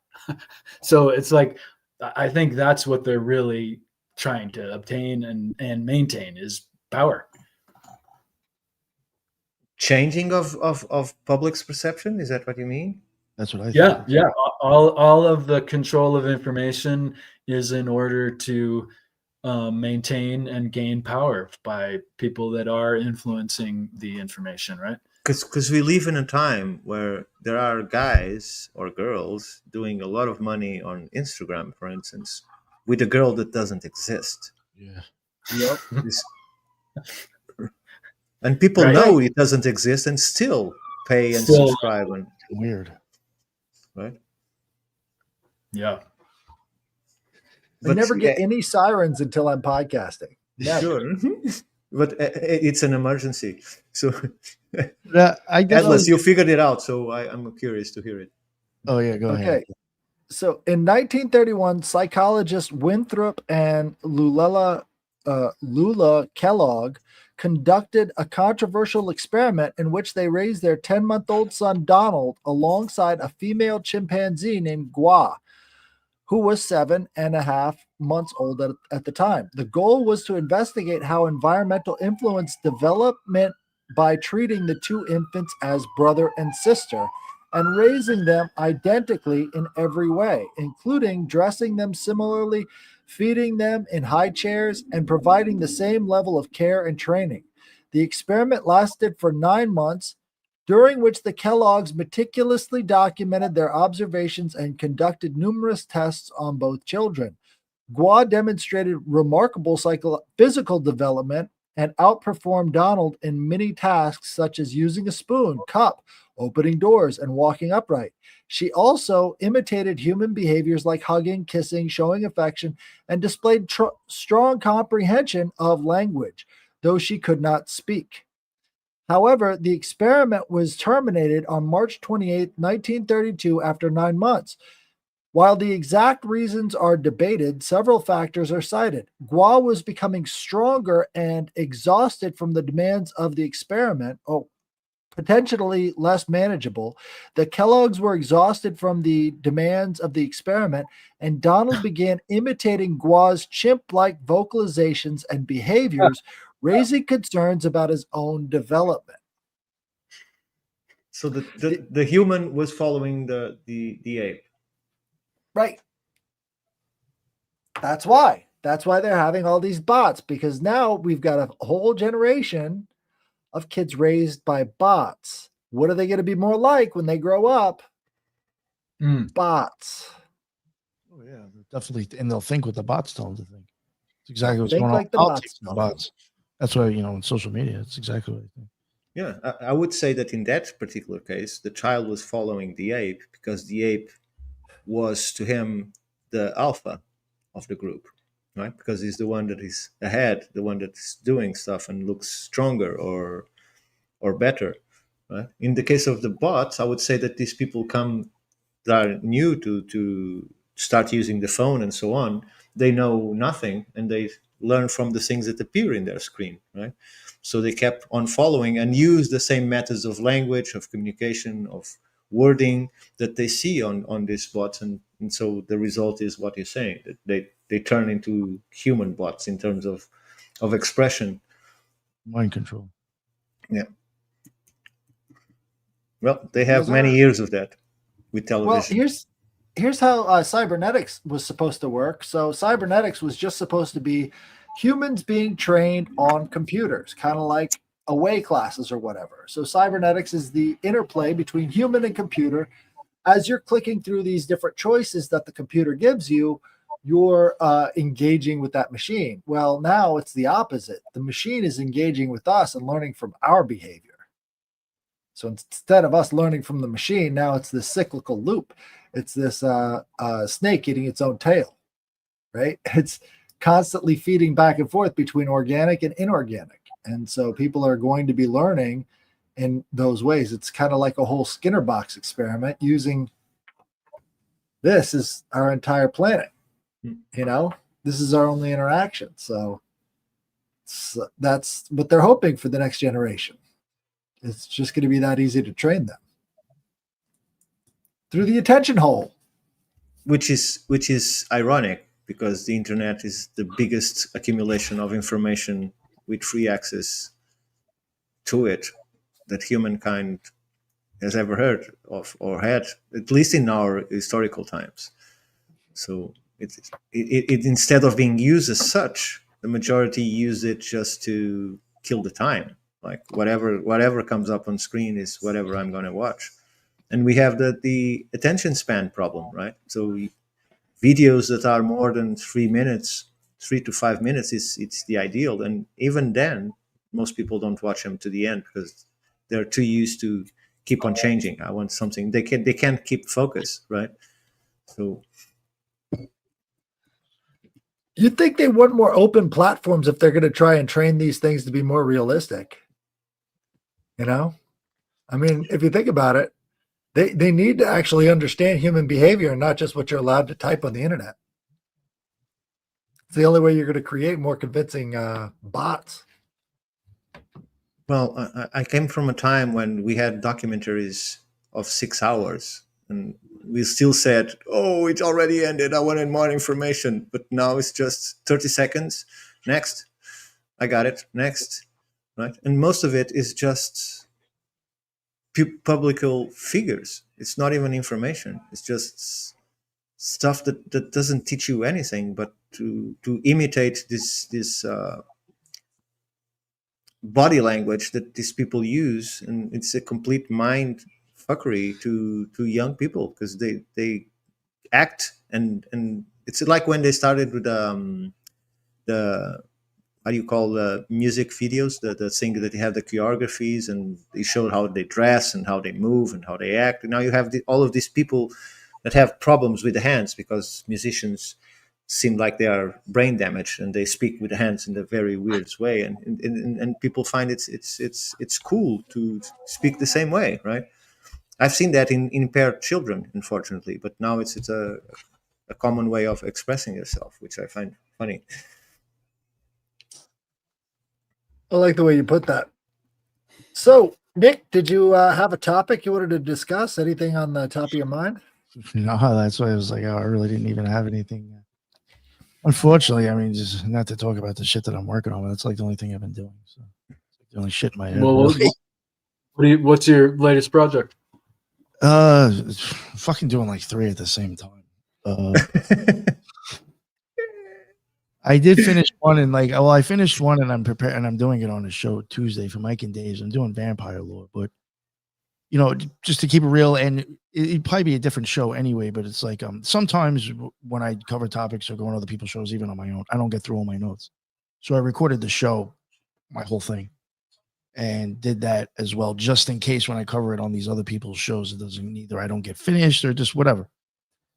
So it's like, I think that's what they're really trying to obtain and maintain is power. Changing of public's perception, is that what you mean? That's what I think. Yeah. All of the control of information is in order to maintain and gain power by people that are influencing the information, right? Because we live in a time where there are guys or girls doing a lot of money on Instagram, for instance, with a girl that doesn't exist. Yeah. Yep. And people Right. know it doesn't exist and still pay and Still- subscribe. And, Weird. right? Yeah. I never get any sirens until I'm podcasting. Never. Sure. But it's an emergency. So, Yeah, I guess. Atlas, you figured it out. So I'm curious to hear it. Oh yeah, go Okay. ahead. So in 1931, psychologists Winthrop and Lula Kellogg conducted a controversial experiment in which they raised their 10-month-old son Donald alongside a female chimpanzee named Gua, who was 7.5 months old at the time. The goal was to investigate how environmental influence development by treating the two infants as brother and sister and raising them identically in every way, including dressing them similarly, feeding them in high chairs, and providing the same level of care and training. The experiment lasted for 9 months, during which the Kellogg's meticulously documented their observations and conducted numerous tests on both children. Gua demonstrated remarkable physical development and outperformed Donald in many tasks such as using a spoon, cup, opening doors, and walking upright. She also imitated human behaviors like hugging, kissing, showing affection, and displayed strong comprehension of language, though she could not speak. However, the experiment was terminated on March 28, 1932, after 9 months. While the exact reasons are debated, several factors are cited. Gua was becoming stronger and exhausted from the demands of the experiment, potentially less manageable. The Kellogg's were exhausted from the demands of the experiment, and Donald began imitating Gua's chimp-like vocalizations and behaviors, raising concerns about his own development. So the human was following the ape. Right. That's why. That's why they're having all these bots, because now we've got a whole generation of kids raised by bots. What are they going to be more like when they grow up? Bots. Oh yeah, definitely, and they'll think what the bots tell them to think. It's exactly what's Think going like on. the Politics bots and tell them. bots. That's why in social media, it's exactly what I think. Yeah, I would say that in that particular case, the child was following the ape because the ape was to him the alpha of the group, right? Because he's the one that is ahead, the one that's doing stuff and looks stronger or better, right? In the case of the bots, I would say that these people come that are new to start using the phone and so on. They know nothing and they learn from the things that appear in their screen, right? So they kept on following and use the same methods of language, of communication, of wording that they see on these bots, and so the result is what you're saying, that they turn into human bots in terms of expression. Mind control. Yeah. Well, they have many years of that with television. Well, here's how cybernetics was supposed to work. So cybernetics was just supposed to be humans being trained on computers, kind of like away classes or whatever. So cybernetics is the interplay between human and computer. As you're clicking through these different choices that the computer gives you, you're engaging with that machine. Well, now it's the opposite. The machine is engaging with us and learning from our behavior. So instead of us learning from the machine, now it's this cyclical loop. It's this snake eating its own tail, right? It's constantly feeding back and forth between organic and inorganic. And so people are going to be learning in those ways. It's kind of like a whole Skinner box experiment using this is our entire planet. This is our only interaction. So that's what they're hoping for the next generation. It's just going to be that easy to train them through the attention hole. Which is ironic because the internet is the biggest accumulation of information with free access to it that humankind has ever heard of or had, at least in our historical times. So it instead of being used as such, the majority use it just to kill the time. Like whatever comes up on screen is whatever I'm going to watch. And we have the attention span problem, right? So videos that are more than 3 minutes, 3 to 5 minutes it's the ideal. And even then, most people don't watch them to the end because they're too used to keep on changing. I want something they can't keep focus, right? So you'd think they want more open platforms if they're going to try and train these things to be more realistic. I mean, if you think about it, They need to actually understand human behavior and not just what you're allowed to type on the internet. It's the only way you're going to create more convincing bots. Well, I came from a time when we had documentaries of 6 hours, and we still said, "Oh, it already ended. I wanted more information." But now it's just 30 seconds. Next, I got it. Next, right? And most of it is just publical figures. It's not even information. It's just stuff that doesn't teach you anything, but to imitate this body language that these people use, and it's a complete mind fuckery to young people, because they act, and it's like when they started with the how do you call the music videos, the thing that they have the choreographies, and they showed how they dress and how they move and how they act. And now you have all of these people that have problems with the hands, because musicians seem like they are brain damaged and they speak with the hands in a very weird way, and people find it's cool to speak the same way, right? I've seen that in impaired children, unfortunately, but now it's a common way of expressing yourself, which I find funny. I like the way you put that. So, Nick, did you have a topic you wanted to discuss? Anything on the top of your mind? No, that's why I was like, oh, I really didn't even have anything. Unfortunately, I mean, just not to talk about the shit that I'm working on, but that's like the only thing I've been doing. So it's like the only shit in my head. Well, really. what's your latest project? Fucking doing like 3 at the same time. I did finish one, and I finished one, and I'm prepared, and I'm doing it on a show Tuesday for Mike and Dave's. I'm doing Vampire Lore, but just to keep it real, and it'd probably be a different show anyway. But it's like sometimes when I cover topics or go on other people's shows, even on my own, I don't get through all my notes. So I recorded the show, my whole thing, and did that as well, just in case when I cover it on these other people's shows, it doesn't either I don't get finished or just whatever.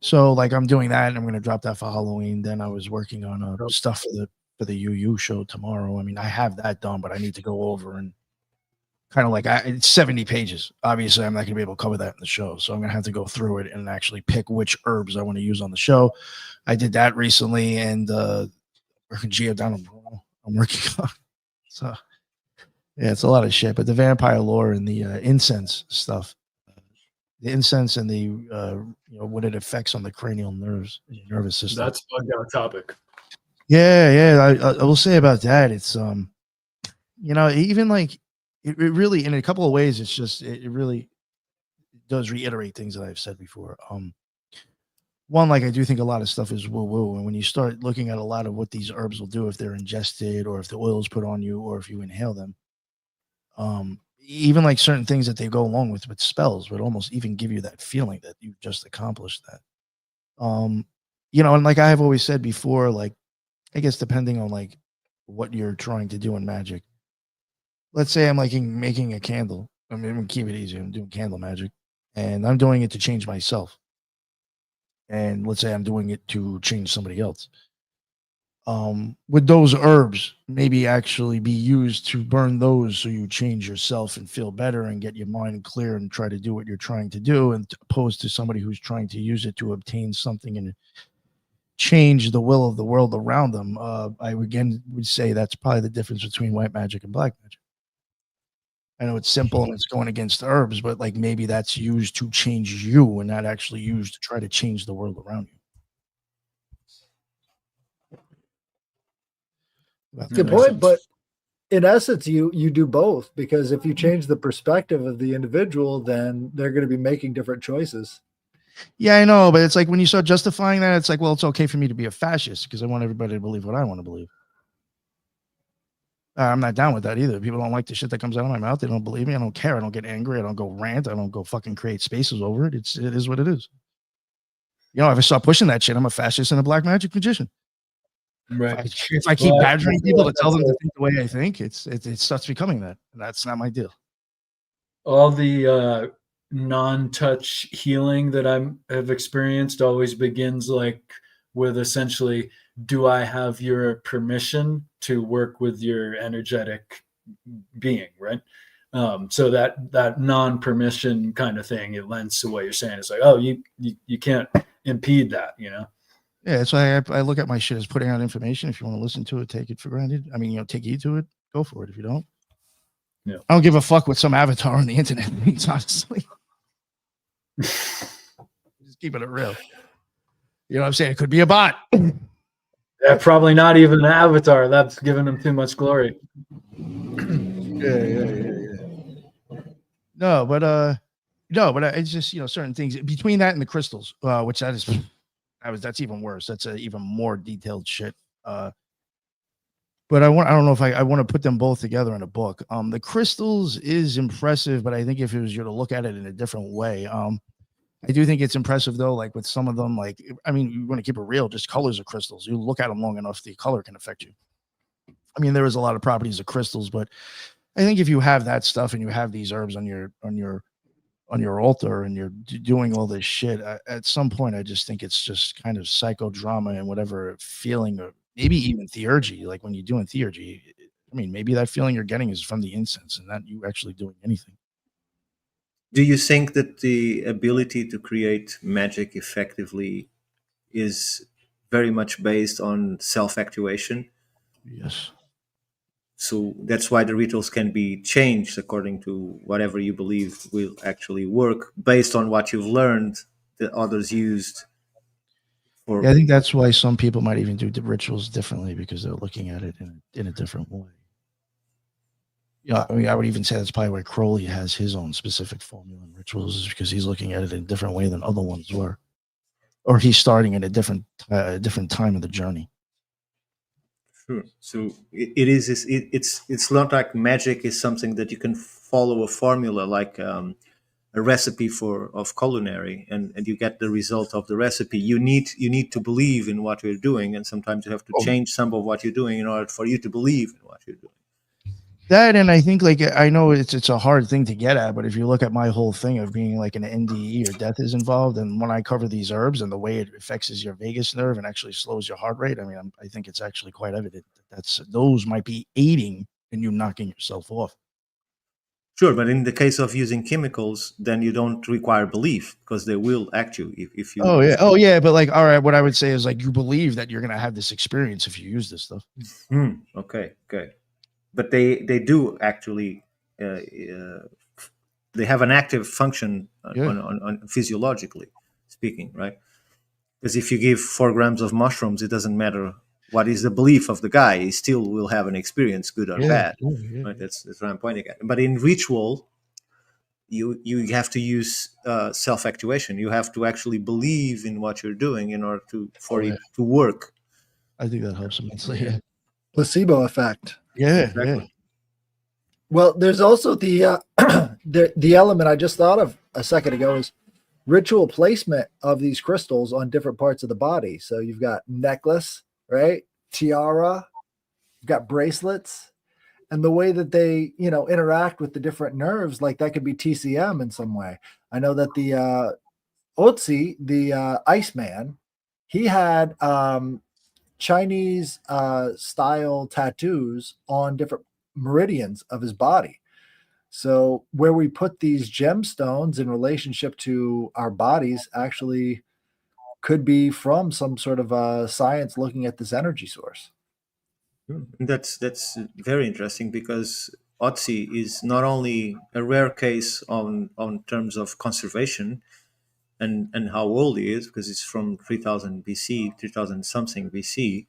So like I'm doing that, and I'm going to drop that for Halloween. Then I was working on stuff for the UU show tomorrow. I mean, I have that done, but I need to go over and kind of like it's 70 pages. Obviously, I'm not going to be able to cover that in the show, so I'm going to have to go through it and actually pick which herbs I want to use on the show. I did that recently, and working Giordano Bruno, I'm working on. So yeah, it's a lot of shit. But the vampire lore and the incense stuff. The incense and the what it affects on the cranial nerves and your nervous system. That's a bug out topic. Yeah. I will say about that. It's even like it really, in a couple of ways, it's just it really does reiterate things that I've said before. One, like I do think a lot of stuff is woo-woo, and when you start looking at a lot of what these herbs will do if they're ingested or if the oil is put on you or if you inhale them, even like certain things that they go along with spells would almost even give you that feeling that you've just accomplished that. And like I have always said before, like I guess depending on like what you're trying to do in magic. Let's say I'm like making a candle. I mean, I'm gonna keep it easy. I'm doing candle magic, and I'm doing it to change myself. And let's say I'm doing it to change somebody else. Would those herbs maybe actually be used to burn those so you change yourself and feel better and get your mind clear and try to do what you're trying to do, and opposed to somebody who's trying to use it to obtain something and change the will of the world around them? I again would say that's probably the difference between white magic and black magic. I know it's simple and it's going against herbs, but like maybe that's used to change you and not actually used to try to change the world around you. Good point, but in essence, you do both, because if you change the perspective of the individual, then they're going to be making different choices. Yeah, I know, but it's like when you start justifying that, it's like, well, it's okay for me to be a fascist because I want everybody to believe what I want to believe. I'm not down with that either. People don't like the shit that comes out of my mouth. They don't believe me. I don't care. I don't get angry. I don't go rant. I don't go fucking create spaces over it. It is what it is. If I start pushing that shit, I'm a fascist and a black magic magician. Right. If I keep badgering people to tell them to think the way I think, it starts becoming that. And that's not my deal. All the non-touch healing that I have experienced always begins like with essentially, do I have your permission to work with your energetic being, right? So that non-permission kind of thing, it lends to what you're saying. It's like, oh, you can't impede that, you know? Yeah, that's why I look at my shit as putting out information. If you want to listen to it, take it for granted. I mean, take heed to it, go for it. If you don't, Yeah. I don't give a fuck what some avatar on the internet means, honestly. Just keeping it real. You know what I'm saying? It could be a bot. Yeah, probably not even an avatar. That's giving them too much glory. Yeah. No, but it's just, certain things between that and the crystals, which that's even worse. That's a even more detailed shit. But I don't know if I want to put them both together in a book. The crystals is impressive, but I think if it was you to look at it in a different way, I do think it's impressive though. Like with some of them, you want to keep it real, just colors of crystals. You look at them long enough, the color can affect you. I mean, there is a lot of properties of crystals, but I think if you have that stuff and you have these herbs on your altar and you're doing all this shit, at some point, I just think it's just kind of psychodrama and whatever feeling, or maybe even theurgy. Like when you're doing theurgy, I mean, maybe that feeling you're getting is from the incense and not you actually doing anything. Do you think that the ability to create magic effectively is very much based on self-actuation? Yes. So that's why the rituals can be changed according to whatever you believe will actually work, based on what you've learned that others used. Yeah, I think that's why some people might even do the rituals differently, because they're looking at it in a different way. Yeah, I mean, I would even say that's probably why Crowley has his own specific formula and rituals, is because he's looking at it in a different way than other ones were, or he's starting at a different time of the journey. Sure. So it's not like magic is something that you can follow a formula like a recipe of culinary and you get the result of the recipe. You need to believe in what you're doing, and sometimes you have to change some of what you're doing in order for you to believe in what you're doing. That, and I think, I know it's a hard thing to get at, but if you look at my whole thing of being like an NDE or death is involved, and when I cover these herbs and the way it affects your vagus nerve and actually slows your heart rate, I mean, I think it's actually quite evident that those might be aiding in you knocking yourself off. Sure, but in the case of using chemicals, then you don't require belief, because they will act you if you. Oh yeah, but all right, what I would say is you believe that you're gonna have this experience if you use this stuff. Okay. But they do actually they have an active function on physiologically speaking, right? Because if you give 4 grams of mushrooms, it doesn't matter what is the belief of the guy; he still will have an experience, good or bad. Right? That's what I'm pointing at. But in ritual, you have to use self-actuation. You have to actually believe in what you're doing in order for it to work. I think that helps immensely. Yeah. Placebo effect. Yeah, exactly. yeah. Well, there's also the the element I just thought of a second ago is ritual placement of these crystals on different parts of the body. So you've got necklace, right? Tiara, you've got bracelets, and the way that they, interact with the different nerves, like that could be TCM in some way. I know that the Otzi, the Iceman, he had Chinese style tattoos on different meridians of his body. So where we put these gemstones in relationship to our bodies actually could be from some sort of science looking at this energy source. That's very interesting, because Otzi is not only a rare case on terms of conservation and how old he is, because it's from 3000 BC, 3000 something BC,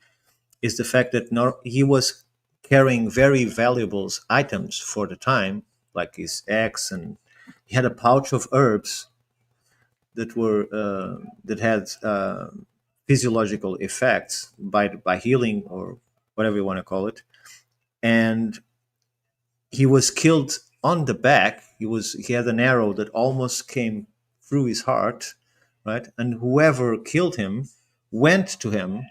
is the fact that he was carrying very valuable items for the time, like his axe, and he had a pouch of herbs that were that had physiological effects by healing, or whatever you want to call it. And he was killed on the back. He had an arrow that almost came through his heart, right? And whoever killed him went to him,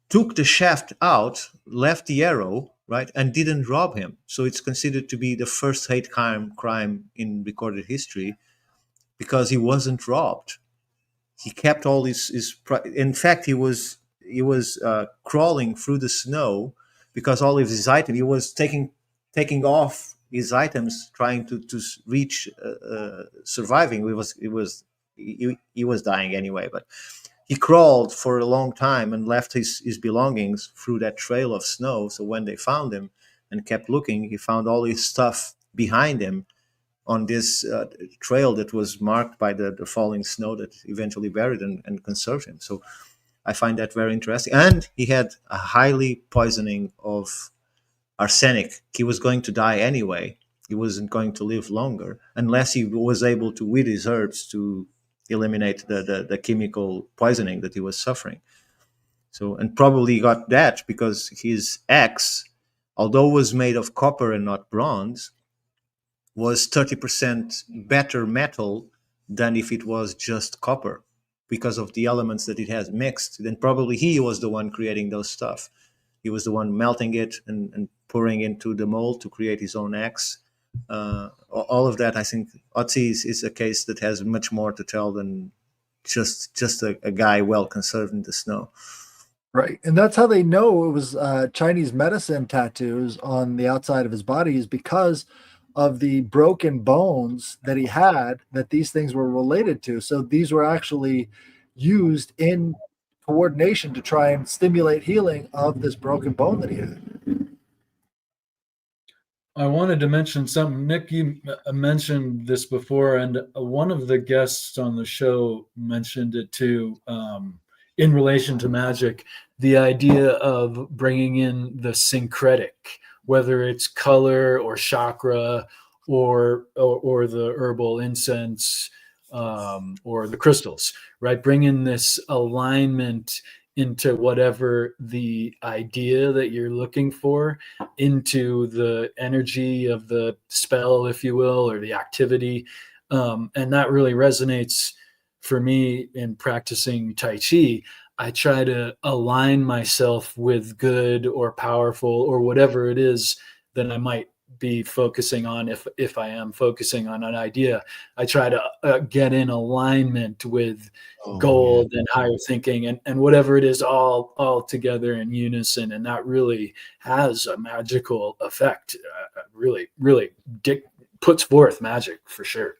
took the shaft out, left the arrow, right, and didn't rob him. So it's considered to be the first hate crime in recorded history, because he wasn't robbed. He kept all his in fact, he was crawling through the snow, because all of his items, he was taking off his items, trying to reach surviving. He was dying anyway, but he crawled for a long time and left his belongings through that trail of snow. So when they found him and kept looking, he found all his stuff behind him on this trail that was marked by the falling snow that eventually buried and conserved him. So I find that very interesting. And he had a highly poisoning of arsenic. He was going to die anyway. He wasn't going to live longer unless he was able to, with his herbs, to eliminate the chemical poisoning that he was suffering. So, and probably got that because his axe, although was made of copper and not bronze, was 30% better metal than if it was just copper because of the elements that it has mixed. Then probably he was the one creating those stuff. He was the one melting it and pouring into the mold to create his own axe. All of that, I think, Otzi is a case that has much more to tell than just a guy well conserved in the snow. Right. And that's how they know it was Chinese medicine tattoos on the outside of his body, is because of the broken bones that he had that these things were related to. So these were actually used in coordination to try and stimulate healing of this broken bone that he had. I wanted to mention something. Nick, you mentioned this before, and one of the guests on the show mentioned it too, in relation to magic, the idea of bringing in the syncretic, whether it's color or chakra or the herbal incense or the crystals, right? Bring in this alignment into whatever the idea that you're looking for, into the energy of the spell, if you will, or the activity. And that really resonates for me in practicing Tai Chi. I try to align myself with good or powerful or whatever it is that I might be focusing on. If I am focusing on an idea, I try to get in alignment with gold and higher thinking and whatever it is, all together in unison. And that really has a magical effect. Really puts forth magic for sure.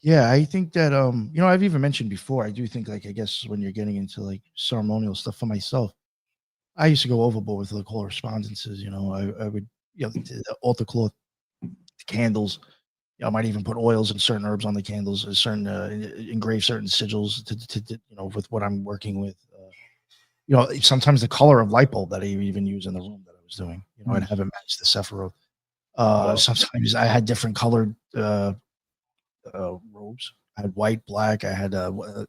Yeah, I think that I've even mentioned before, I do think, like, I guess when you're getting into like ceremonial stuff for myself, I used to go overboard with the correspondences. I would, the altar cloth, the candles. I might even put oils and certain herbs on the candles, certain engrave certain sigils to with what I'm working with. Sometimes the color of light bulb that I even use in the room that I was doing, I'd have it match the Sephiroth. Sometimes I had different colored robes. I had white, black. I had a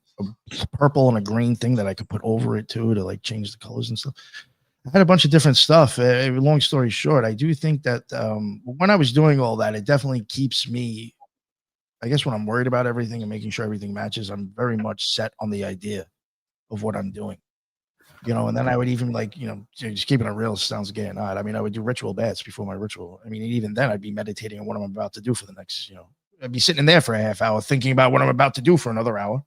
purple and a green thing that I could put over it too to like change the colors and stuff. I had a bunch of different stuff. Long story short, I do think that when I was doing all that, it definitely keeps me, I guess, when I'm worried about everything and making sure everything matches, I'm very much set on the idea of what I'm doing. And then I would even just keeping it real sounds gay and odd. I mean, I would do ritual baths before my ritual. I mean, even then I'd be meditating on what I'm about to do for the next, I'd be sitting in there for a half hour thinking about what I'm about to do for another hour.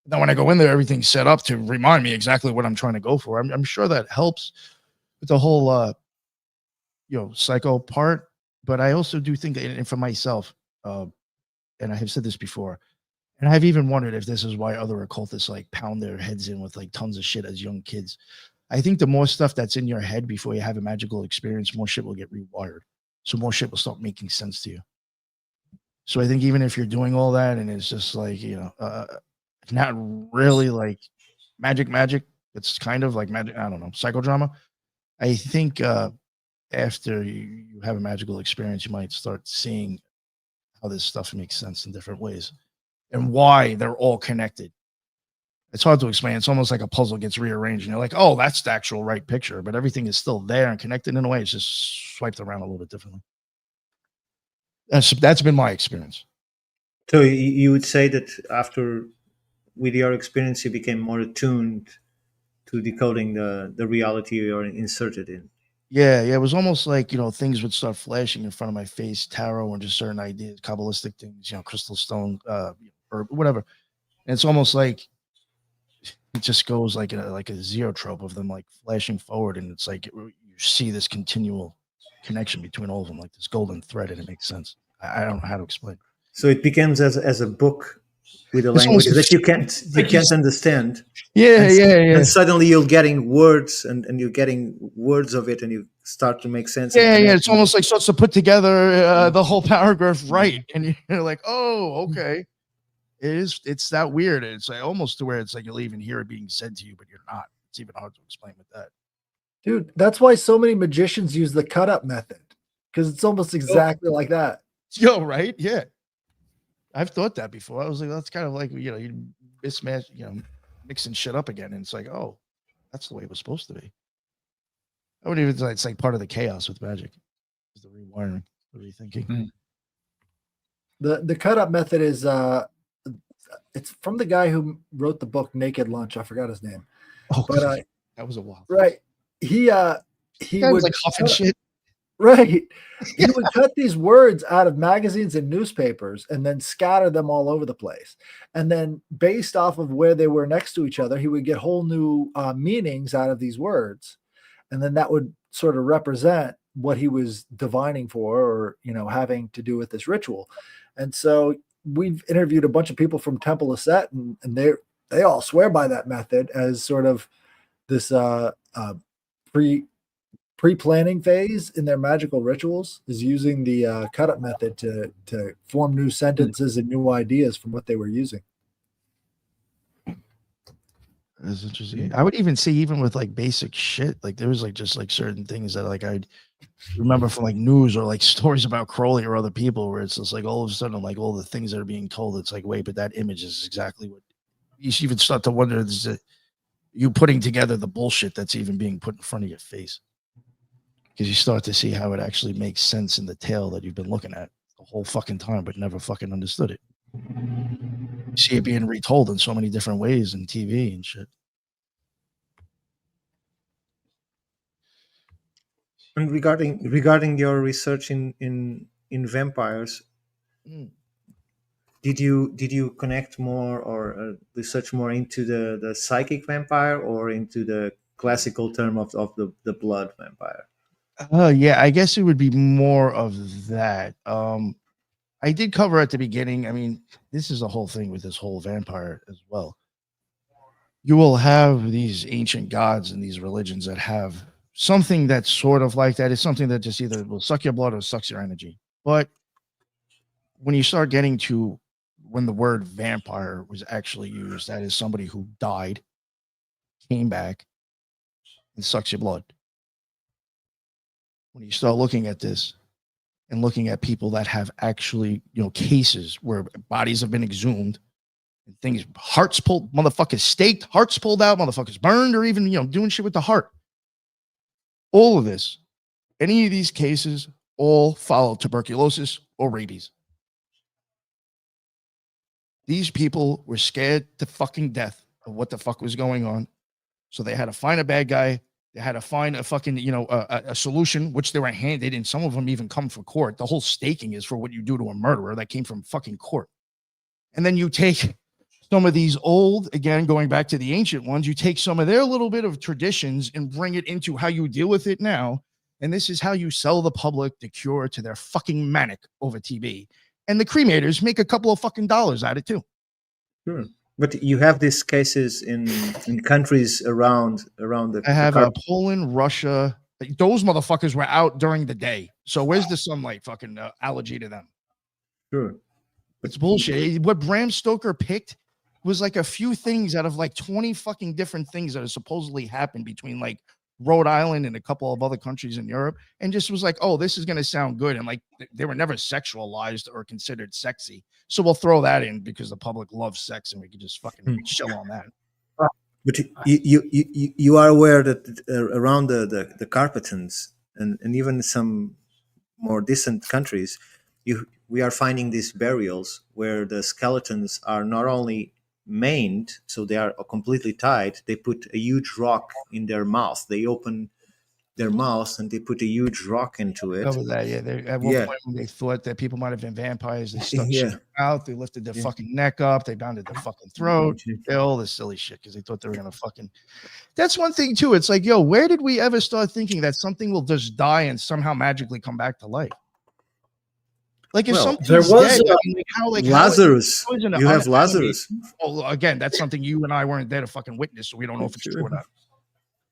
And then when I go in there, everything's set up to remind me exactly what I'm trying to go for. I'm sure that helps with the whole, psycho part. But I also do think that, and for myself, and I have said this before, and I've even wondered if this is why other occultists like pound their heads in with like tons of shit as young kids. I think the more stuff that's in your head before you have a magical experience, more shit will get rewired. So more shit will start making sense to you. So I think even if you're doing all that and it's just like, not really like magic, it's kind of like magic, I don't know, psychodrama. I think after you have a magical experience, you might start seeing how this stuff makes sense in different ways and why they're all connected. It's hard to explain. It's almost like a puzzle gets rearranged and you're like, oh, that's the actual right picture, but everything is still there and connected in a way. It's just swiped around a little bit differently. That's been my experience. So you would say that after, with your experience, you became more attuned to decoding the reality you're inserted in. Yeah. It was almost like, things would start flashing in front of my face, tarot and just certain ideas, Kabbalistic things, crystal stone, or whatever. And it's almost like it just goes like a zoetrope of them like flashing forward. And it's like you see this continual connection between all of them, like this golden thread, and it makes sense. I don't know how to explain. So it becomes as a book with a It's almost language that you like can't understand. Yeah, yeah. And suddenly you're getting words and you're getting words of it and you start to make sense. Yeah, and yeah. connect It's them. almost like starts to put together the whole paragraph right, and you're like, oh, okay. It's that weird. It's like almost to where it's like you'll even hear it being said to you, but you're not. It's even hard to explain with that. Dude, that's why so many magicians use the cut up method, because it's almost exactly like that. Yo, right? Yeah. I've thought that before. I was like, that's kind of like, you mismatch, mixing shit up again. And it's like, oh, that's the way it was supposed to be. I wouldn't even say it's like part of the chaos with magic. Is the rewiring, the rethinking. The cut up method is it's from the guy who wrote the book Naked Lunch. I forgot his name. Oh, but that was a while. Right. He would like huffing shit. Right. He would cut these words out of magazines and newspapers and then scatter them all over the place. And then based off of where they were next to each other, he would get whole new meanings out of these words. And then that would sort of represent what he was divining for, or, having to do with this ritual. And so we've interviewed a bunch of people from Temple of Set, and they all swear by that method as sort of this pre-planning phase in their magical rituals, is using the cut-up method to form new sentences and new ideas from what they were using. That's interesting. I would even see, even with like basic shit, like there was like just like certain things that like I'd remember from like news or like stories about Crowley or other people, where it's just like all of a sudden like all the things that are being told, it's like, wait, but that image is exactly what you should even start to wonder, is it you putting together the bullshit that's even being put in front of your face? Because you start to see how it actually makes sense in the tale that you've been looking at the whole fucking time, but never fucking understood it. You see it being retold in so many different ways in TV and shit. And regarding your research in vampires, did you connect more or research more into the psychic vampire or into the classical term of the blood vampire? Yeah, I guess it would be more of that. I did cover at the beginning. I mean, this is the whole thing with this whole vampire as well. You will have these ancient gods and these religions that have something that's sort of like that. It's something that just either will suck your blood or sucks your energy. But when you start getting to when the word vampire was actually used, that is somebody who died, came back, and sucks your blood. When you start looking at this and looking at people that have actually, cases where bodies have been exhumed and things, hearts pulled, motherfuckers staked, hearts pulled out, motherfuckers burned, or even, doing shit with the heart. All of this, any of these cases, all follow tuberculosis or rabies. These people were scared to fucking death of what the fuck was going on. So they had to find a bad guy. They had to find a fucking, a solution, which they were handed, and some of them even come from court. The whole staking is for what you do to a murderer. That came from fucking court. And then you take some of these old, again, going back to the ancient ones, you take some of their little bit of traditions and bring it into how you deal with it now. And this is how you sell the public the cure to their fucking manic over TB. And the cremators make a couple of fucking dollars out of it too. Sure. But you have these cases in countries around the. I have Poland, Russia. Those motherfuckers were out during the day. So where's the sunlight fucking allergy to them? Sure. It's bullshit. What Bram Stoker picked was like a few things out of like 20 fucking different things that have supposedly happened between like Rhode Island and a couple of other countries in Europe, and just was like, oh, this is going to sound good. And like, they were never sexualized or considered sexy. So we'll throw that in because the public loves sex and we can just fucking chill on that. But you are aware that around the Carpatans and even some more distant countries, we are finding these burials where the skeletons are not only maimed, so they are completely tied. They put a huge rock in their mouth. They open their mouth and they put a huge rock into it. Over that, yeah. At one Yeah. point when they thought that people might have been vampires, they stuck shit Yeah. in their mouth, they lifted their Yeah. fucking neck up, they bounded their fucking throat, all this silly shit because they thought they were gonna fucking. That's one thing too. It's like, yo, where did we ever start thinking that something will just die and somehow magically come back to life? Like if Well, something's there was dead, a- I mean, like Lazarus. how is it You have unanimated- Lazarus. Well, again, that's something you and I weren't there to fucking witness, so we don't know if it's true or not.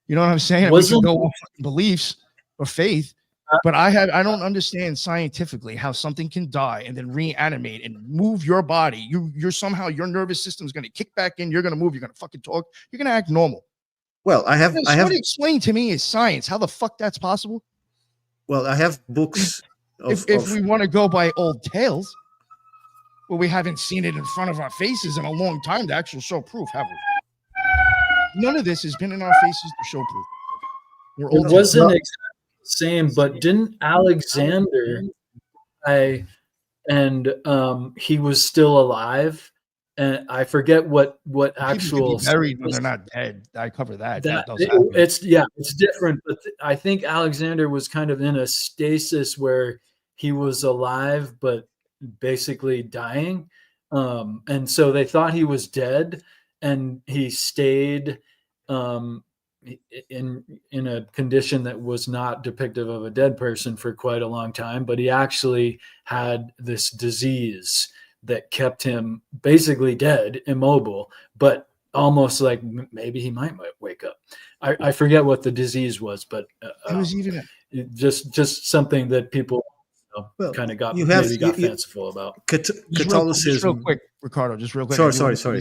You know what I'm saying? We Wasn't- can go on fucking beliefs or faith, but I don't understand scientifically how something can die and then reanimate and move your body. You're somehow your nervous system's gonna kick back in. You're gonna move. You're gonna fucking talk. You're gonna act normal. Well, I have Explain to me is science. How the fuck that's possible? books. If we want to go by old tales, well, we haven't seen it in front of our faces in a long time to actually show proof, have we? None of this has been in our faces to show proof. We're It old tales. wasn't exactly the same, but didn't Alexander he was still alive, and I forget what actual People can be buried when they're not dead. I cover that. That does it's different, but I think Alexander was kind of in a stasis where he was alive but basically dying, and so they thought he was dead, and he stayed in a condition that was not depictive of a dead person for quite a long time, but he actually had this disease that kept him basically dead, immobile, but almost like maybe he might wake up. I forget what the disease was, but it was even just something that people kind of got fanciful about. Catholicism. Just real quick, Ricardo. Just real quick. Sorry.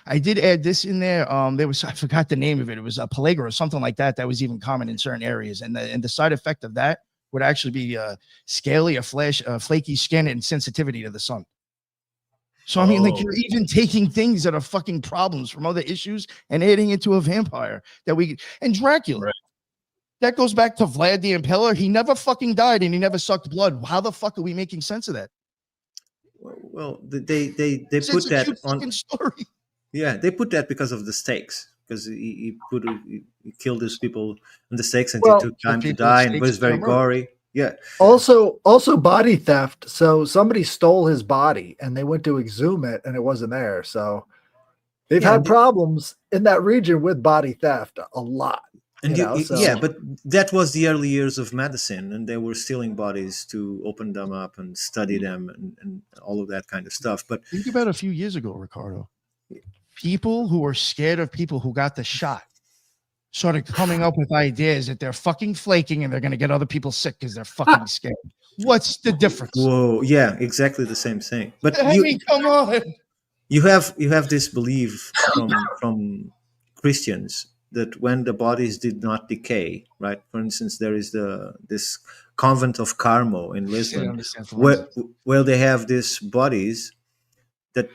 I did add this in there. There was, I forgot the name of it. It was a pellagra or something like that. That was even common in certain areas, and the side effect of that would actually be scaly, flaky skin, and sensitivity to the sun. So I mean, like you're even taking things that are fucking problems from other issues and adding it to a vampire and Dracula. Right. That goes back to Vlad the Impaler. He never fucking died and he never sucked blood. How the fuck are we making sense of that? Well, they put that on story. Yeah, they put that because of the stakes. Because he killed those people on the stakes and it took time to die and it was very gory. Yeah. Also body theft. So somebody stole his body and they went to exhume it and it wasn't there. So they've had problems in that region with body theft a lot. And but that was the early years of medicine, and they were stealing bodies to open them up and study them and all of that kind of stuff. But think about a few years ago, Ricardo. People who were scared of people who got the shot started coming up with ideas that they're fucking flaking and they're going to get other people sick because they're fucking scared. What's the difference? Whoa, yeah, exactly the same thing. But come on. You have this belief from Christians that when the bodies did not decay, right? For instance, there is this convent of Carmel in Lisbon, where they have these bodies that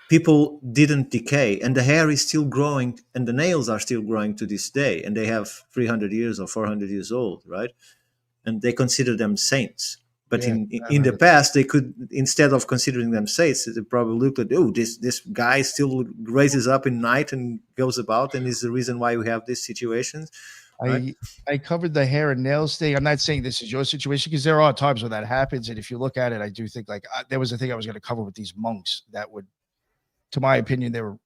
people didn't decay, and the hair is still growing, and the nails are still growing to this day, and they have 300 years or 400 years old, right? And they consider them saints. But in the past, they could, instead of considering them saints, they probably looked at, this guy still raises up in night and goes about, and is the reason why we have these situations. Right? I covered the hair and nails thing. I'm not saying this is your situation because there are times when that happens, and if you look at it, I do think there was a thing I was going to cover with these monks that would, to my opinion, they were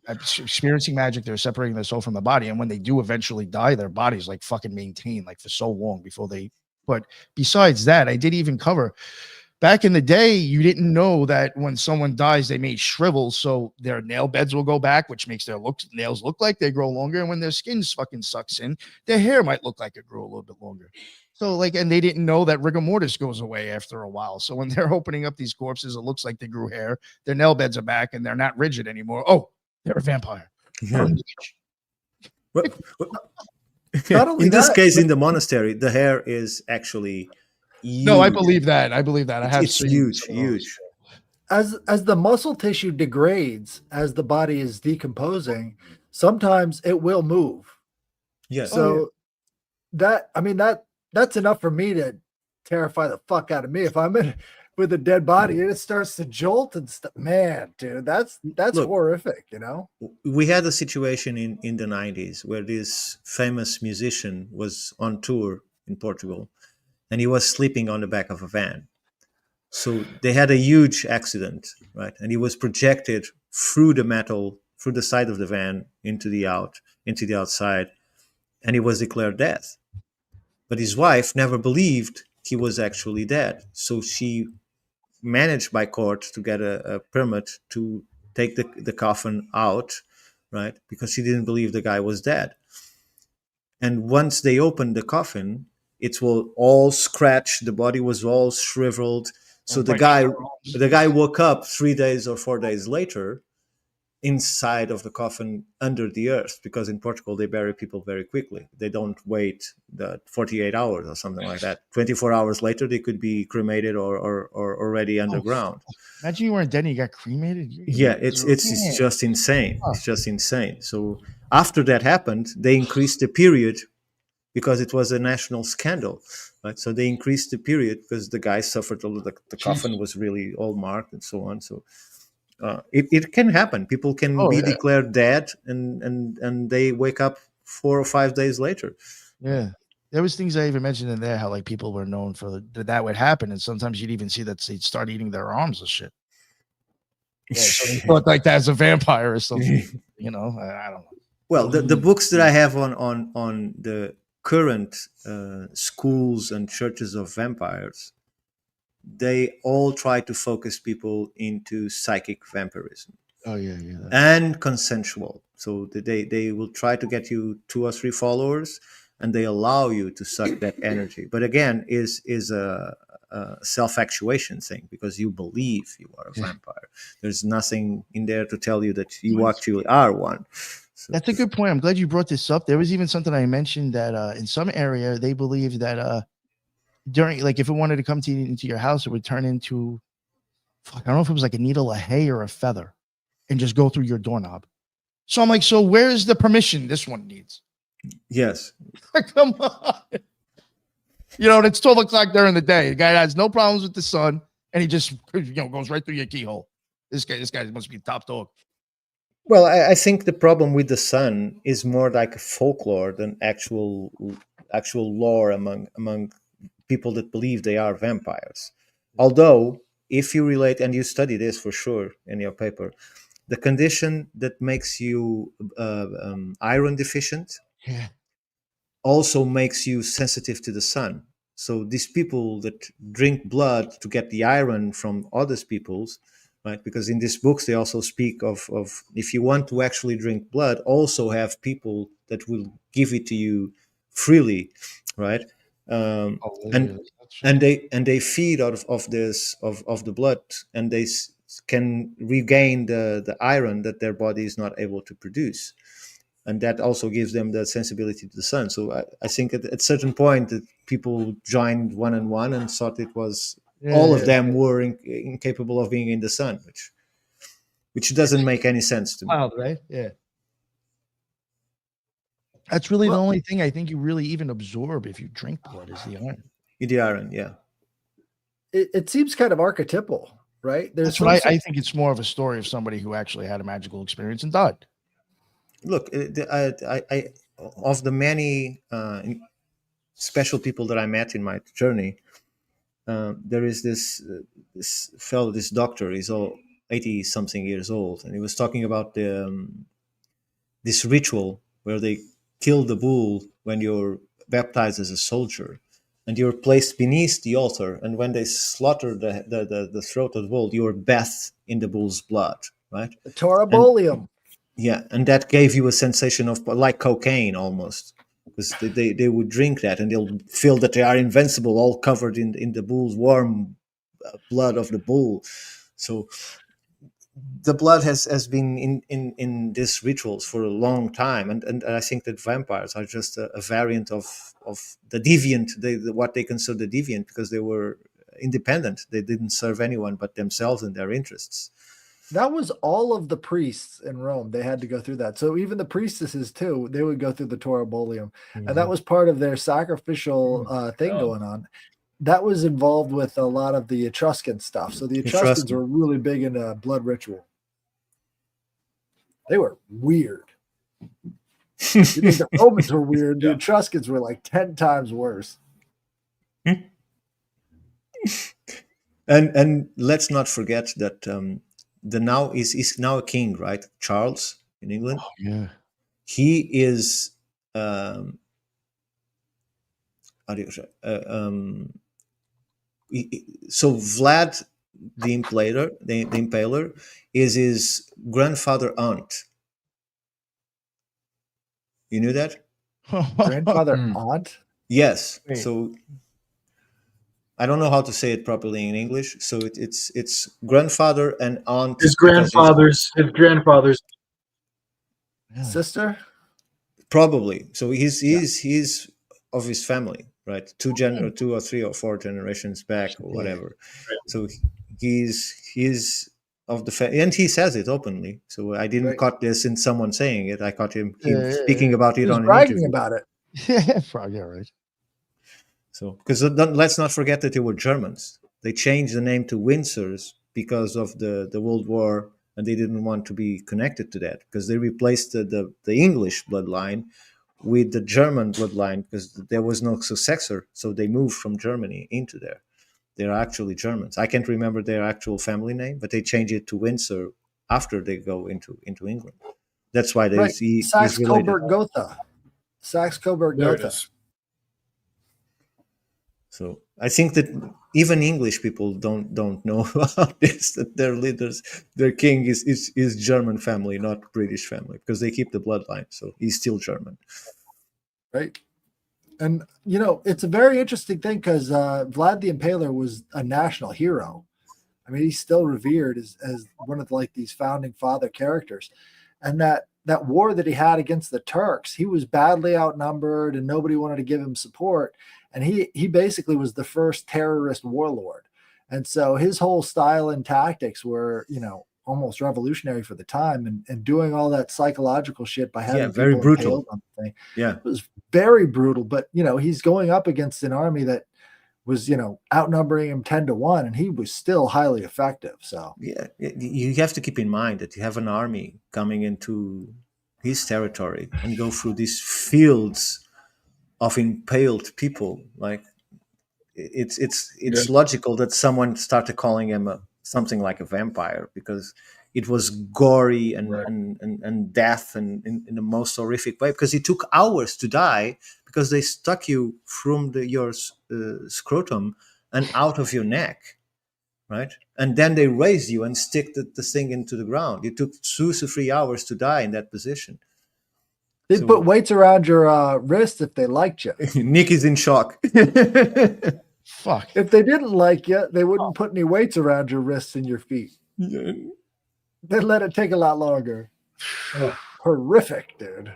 experiencing magic. They're separating their soul from the body, and when they do eventually die, their bodies like fucking maintain like for so long before they. But besides that, I did even cover back in the day, you didn't know that when someone dies, they may shrivel. So their nail beds will go back, which makes their nails look like they grow longer. And when their skin fucking sucks in, their hair might look like it grew a little bit longer. So and they didn't know that rigor mortis goes away after a while. So when they're opening up these corpses, it looks like they grew hair. Their nail beds are back and they're not rigid anymore. Oh, they're a vampire. Yeah. In this case, in the monastery, the hair is actually huge. No, I believe that. It's huge. As the muscle tissue degrades, as the body is decomposing, sometimes it will move. Yeah. So that's enough for me to terrify the fuck out of me. If with a dead body, and it starts to jolt and stuff. Man, dude, that's Look, horrific, you know? we had a situation in the 90s where this famous musician was on tour in Portugal, and he was sleeping on the back of a van. So they had a huge accident, right? And he was projected through the metal, through the side of the van into the outside, and he was declared dead. But his wife never believed he was actually dead. So she managed by court to get a permit to take the coffin out, right? Because she didn't believe the guy was dead. And once they opened the coffin, it was all scratched. The body was all shriveled. So the guy woke up 3 days or 4 days later inside of the coffin under the earth, because in Portugal they bury people very quickly. They don't wait the 48 hours or something like that. 24 hours later they could be cremated or already underground. Imagine you weren't dead and you got cremated. Yeah, it's just insane. It's just insane. So after that happened, they increased the period because it was a national scandal, right? So they increased the period because the guy suffered the coffin was really all marked and so on. So it can happen. People can be declared dead and they wake up 4 or 5 days later. Yeah. There was things I even mentioned in there, how like people were known for that would happen. And sometimes you'd even see that they'd start eating their arms and shit. Yeah, so they thought like that's a vampire or something. You know, I don't know. Well, the books that I have on the current schools and churches of vampires, they all try to focus people into psychic vampirism. Oh yeah. And consensual. So they will try to get you 2 or 3 followers, and they allow you to suck that energy. But again, is a self-actuation thing, because you believe you are a vampire. There's nothing in there to tell you that you actually are one. So that's a good point. I'm glad you brought this up. There was even something I mentioned that in some area they believe that during, like, if it wanted to come into your house, it would turn into, I don't know if it was like a needle, a hay, or a feather, and just go through your doorknob. So I'm like, so where's the permission this one needs? Yes. Come on. You know, it's 12 o'clock during the day. The guy has no problems with the sun, and he just, goes right through your keyhole. This guy must be top dog. Well, I think the problem with the sun is more like folklore than actual lore among people that believe they are vampires. Although, if you relate, and you study this for sure in your paper, the condition that makes you iron deficient also makes you sensitive to the sun. So these people that drink blood to get the iron from others people's, right? Because in these books they also speak of if you want to actually drink blood, also have people that will give it to you freely, right? And they feed out of the blood, and they can regain the iron that their body is not able to produce, and that also gives them the sensibility to the sun. So I think at a certain point that people joined one and one and thought it was all of them were incapable of being in the sun, which doesn't make any sense to me. Wild, right? Yeah. That's really the only thing I think you really even absorb if you drink blood is the iron. The iron, yeah. It seems kind of archetypal, right? That's what I think. It's more of a story of somebody who actually had a magical experience and died. Look, I of the many special people that I met in my journey, there is this fellow, this doctor. He's all 80-something years old, and he was talking about this ritual where they kill the bull when you're baptized as a soldier, and you're placed beneath the altar. And when they slaughter the throat of the bull, you're bathed in the bull's blood, right? The Torabolium. Yeah, and that gave you a sensation of like cocaine almost, because they would drink that and they'll feel that they are invincible, all covered in the bull's warm blood of the bull. So the blood has been in these rituals for a long time, and I think that vampires are just a variant of the deviant, what they consider the deviant, because they were independent. They didn't serve anyone but themselves and their interests. That was all of the priests in Rome. They had to go through that. So even the priestesses too, they would go through the Torabolium, and that was part of their sacrificial thing going on. that was involved with a lot of the Etruscan stuff. So the Etruscans Etruscan. were really big into blood ritual. They were weird. You think the Romans were weird? The Yeah. Etruscans were like 10 times worse. And let's not forget that the now is now a king, right? Charles in England. Oh, yeah. He is how do you say? So Vlad the Impaler is his grandfather aunt. You knew that? Grandfather Hmm. aunt? Yes. Wait. So I don't know how to say it properly in English. So it's grandfather and aunt. His because he's- grandfather's. Yeah. Sister? probably. So he's of his family, right? Two or three or four generations back or Yeah. whatever. So he's of the and he says it openly. So I didn't Right. caught this in someone saying it. I caught him Yeah. speaking about He it was on an bragging interview. about it. Yeah, probably, yeah, right. So, because let's not forget that they were Germans. They changed the name to Windsors because of the World War, and they didn't want to be connected to that because they replaced the English bloodline with the German bloodline because there was no successor. So they moved from Germany into there. They're actually Germans. I can't remember their actual family name, but they changed it to Windsor after they go into England. That's why Right. he's Saxe related. Coburg Gotha. Saxe Coburg There it Gotha. is. So I think that even English people don't know about this, that their leaders, their king is German family, not British family, because they keep the bloodline. So he's still German. Right. And, it's a very interesting thing because Vlad the Impaler was a national hero. I mean, he's still revered as one of these founding father characters. And that war that he had against the Turks, he was badly outnumbered and nobody wanted to give him support. And he basically was the first terrorist warlord. And so his whole style and tactics were, almost revolutionary for the time, and doing all that psychological shit by having very people brutal. impaled on the thing. Yeah. It was very brutal, but he's going up against an army that was, outnumbering him 10-1, and he was still highly effective. So Yeah, you have to keep in mind that you have an army coming into his territory and go through these fields of impaled people. Like it's logical that someone started calling him something like a vampire because it was gory and Right. and death and in the most horrific way because it took hours to die because they stuck you from your scrotum and out of your neck, right? And then they raise you and stick the thing into the ground. It took 2 to 3 hours to die in that position. they So- put weights around your wrist if they liked you. Nick is in shock. Fuck. If they didn't like you, they wouldn't put any weights around your wrists and your feet. Yeah. They'd let it take a lot longer. Oh. Horrific, dude.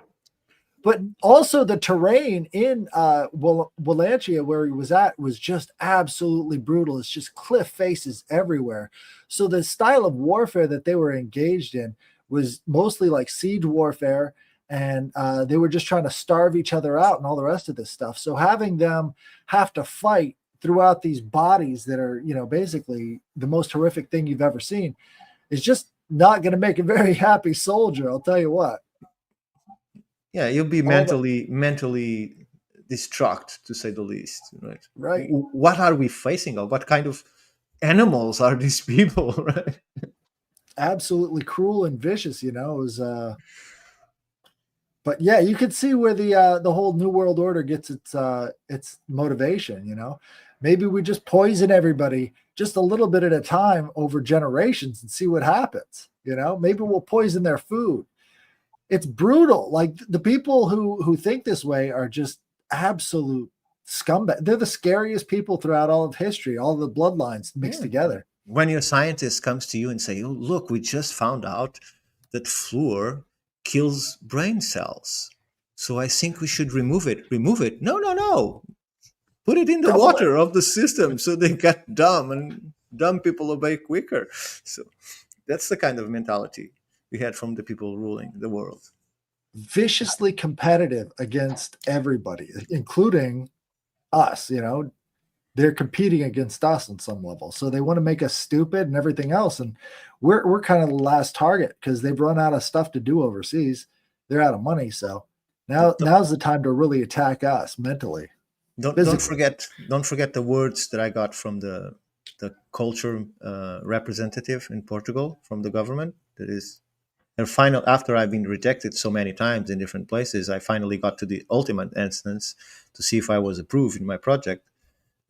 But also the terrain in Wallachia where he was at was just absolutely brutal. It's just cliff faces everywhere. So the style of warfare that they were engaged in was mostly like siege warfare, and they were just trying to starve each other out and all the rest of this stuff. So having them have to fight throughout these bodies that are, basically the most horrific thing you've ever seen is just not going to make a very happy soldier. I'll tell you what. Yeah, you'll be mentally distraught, to say the least, right? Right. What are we facing? Or what kind of animals are these people, right? Absolutely cruel and vicious, it was but yeah, you could see where the whole New World Order gets its motivation. Maybe we just poison everybody just a little bit at a time over generations and see what happens. Maybe we'll poison their food. It's brutal. Like the people who think this way are just absolute scumbag. They're the scariest people throughout all of history, all the bloodlines mixed together. When your scientist comes to you and say, "Oh, look, we just found out that fluor kills brain cells. So I think we should remove it." Remove it? No. Put it in the water of the system so they get dumb and dumb people obey quicker. So that's the kind of mentality we had from the people ruling the world. Viciously competitive against everybody, including us, they're competing against us on some level. So they want to make us stupid and everything else. And we're kind of the last target because they've run out of stuff to do overseas. They're out of money. So now's the time to really attack us mentally. Don't forget the words that I got from the culture representative in Portugal from the government. That is, and after I've been rejected so many times in different places, I finally got to the ultimate instance to see if I was approved in my project.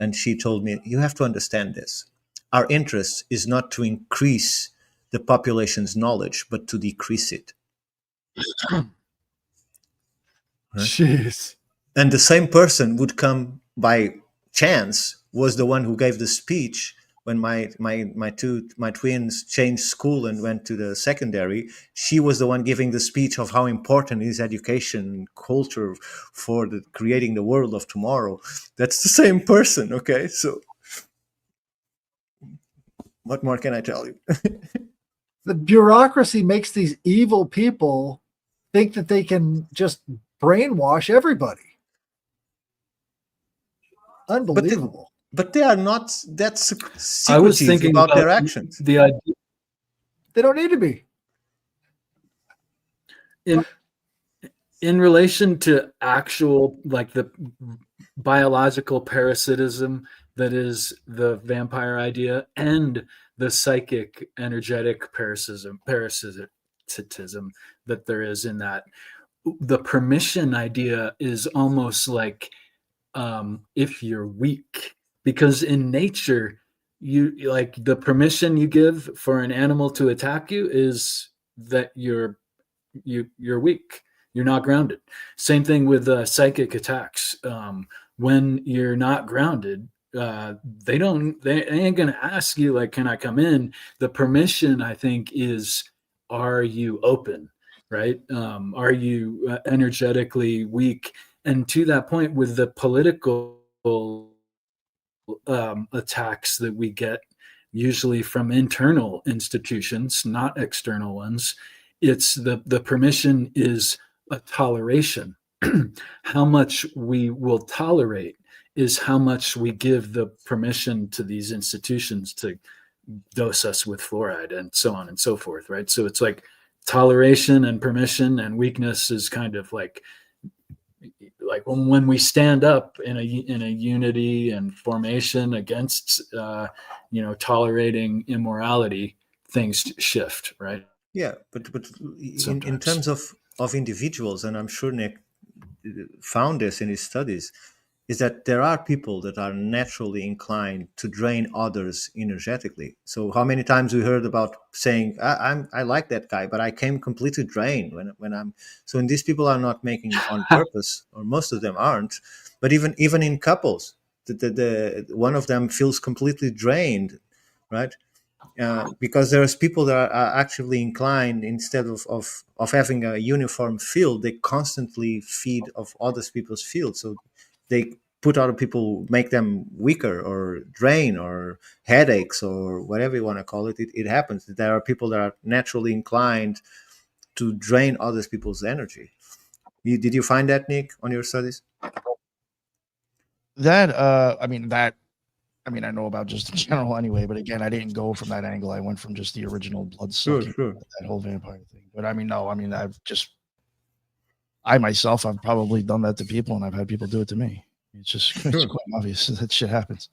And she told me, you have to understand this. Our interest is not to increase the population's knowledge, but to decrease it. Right? Jeez. And the same person would come by chance, was the one who gave the speech when my twins changed school and went to the secondary. She was the one giving the speech of how important is education and culture for creating the world of tomorrow. That's the same person. Okay, so what more can I tell you? The bureaucracy makes these evil people think that they can just brainwash everybody. Unbelievable. But they are not that I was thinking about their actions. The idea They don't need to be. in relation to actual, like the biological parasitism that is the vampire idea and the psychic energetic parasitism that there is in that. The permission idea is almost like if you're weak, because in nature, you like the permission you give for an animal to attack you is that you're weak. You're not grounded. Same thing with psychic attacks. When you're not grounded, they ain't gonna ask you like, can I come in? The permission, I think, is, are you open, right? Are you energetically weak? And to that point, with the political attacks that we get, usually from internal institutions, not external ones, it's the permission is a toleration. How much we will tolerate is how much we give the permission to these institutions to dose us with fluoride and so on and so forth, right? So it's like toleration and permission, and weakness is kind of like when we stand up in a unity and formation against tolerating immorality, things shift, right? Yeah, but in terms of individuals, and I'm sure Nick found this in his studies, is that there are people that are naturally inclined to drain others energetically. So how many times we heard about saying, I like that guy, but I came completely drained when I'm. So, and these people are not making it on purpose, or most of them aren't. But even in couples, the one of them feels completely drained, right? Because there's people that are actually inclined, instead of having a uniform field, they constantly feed of other people's field. So they put other people, make them weaker or drain or headaches or whatever you want to call it. It happens. There are people that are naturally inclined to drain other people's energy. Did you find that, Nick, on your studies? I know about just in general anyway, but again, I didn't go from that angle. I went from just the original blood sucking, Sure. that whole vampire thing. But I myself, have probably done that to people, and I've had people do it to me. It's just it's quite obvious that shit happens.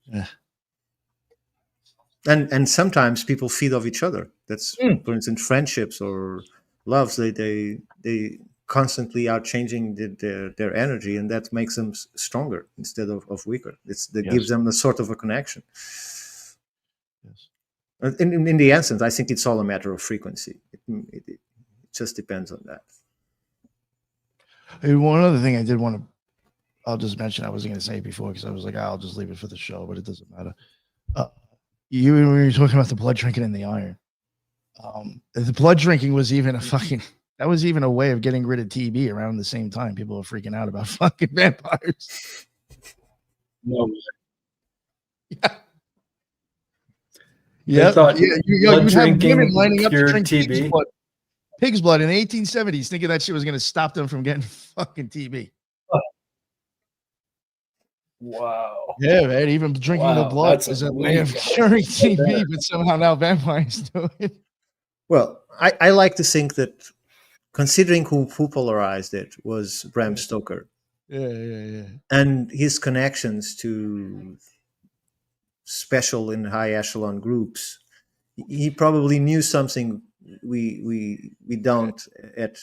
Yeah. And sometimes people feed off each other. That's, for instance, friendships or loves. They constantly are changing their energy, and that makes them stronger instead of weaker. Gives them a sort of a connection. Yes. In the essence, I think it's all a matter of frequency. It just depends on that. Hey, one other thing I did want to, I'll just mention, I wasn't going to say it before because I was like, I'll just leave it for the show, but it doesn't matter. When you were talking about the blood drinking and the iron, the blood drinking was even that was even a way of getting rid of TB around the same time. People were freaking out about fucking vampires. No. Yeah. You'd have women lining up to drink TB. Pig's blood in the 1870s, thinking that shit was going to stop them from getting fucking TB. Wow. Yeah, man. Even drinking the Wow, blood that's is a way of illegal. curing TB, but somehow now vampires do it. Well, I like to think that considering who popularized it was Bram Stoker Yeah. and his connections to special and high echelon groups, he probably knew something we don't at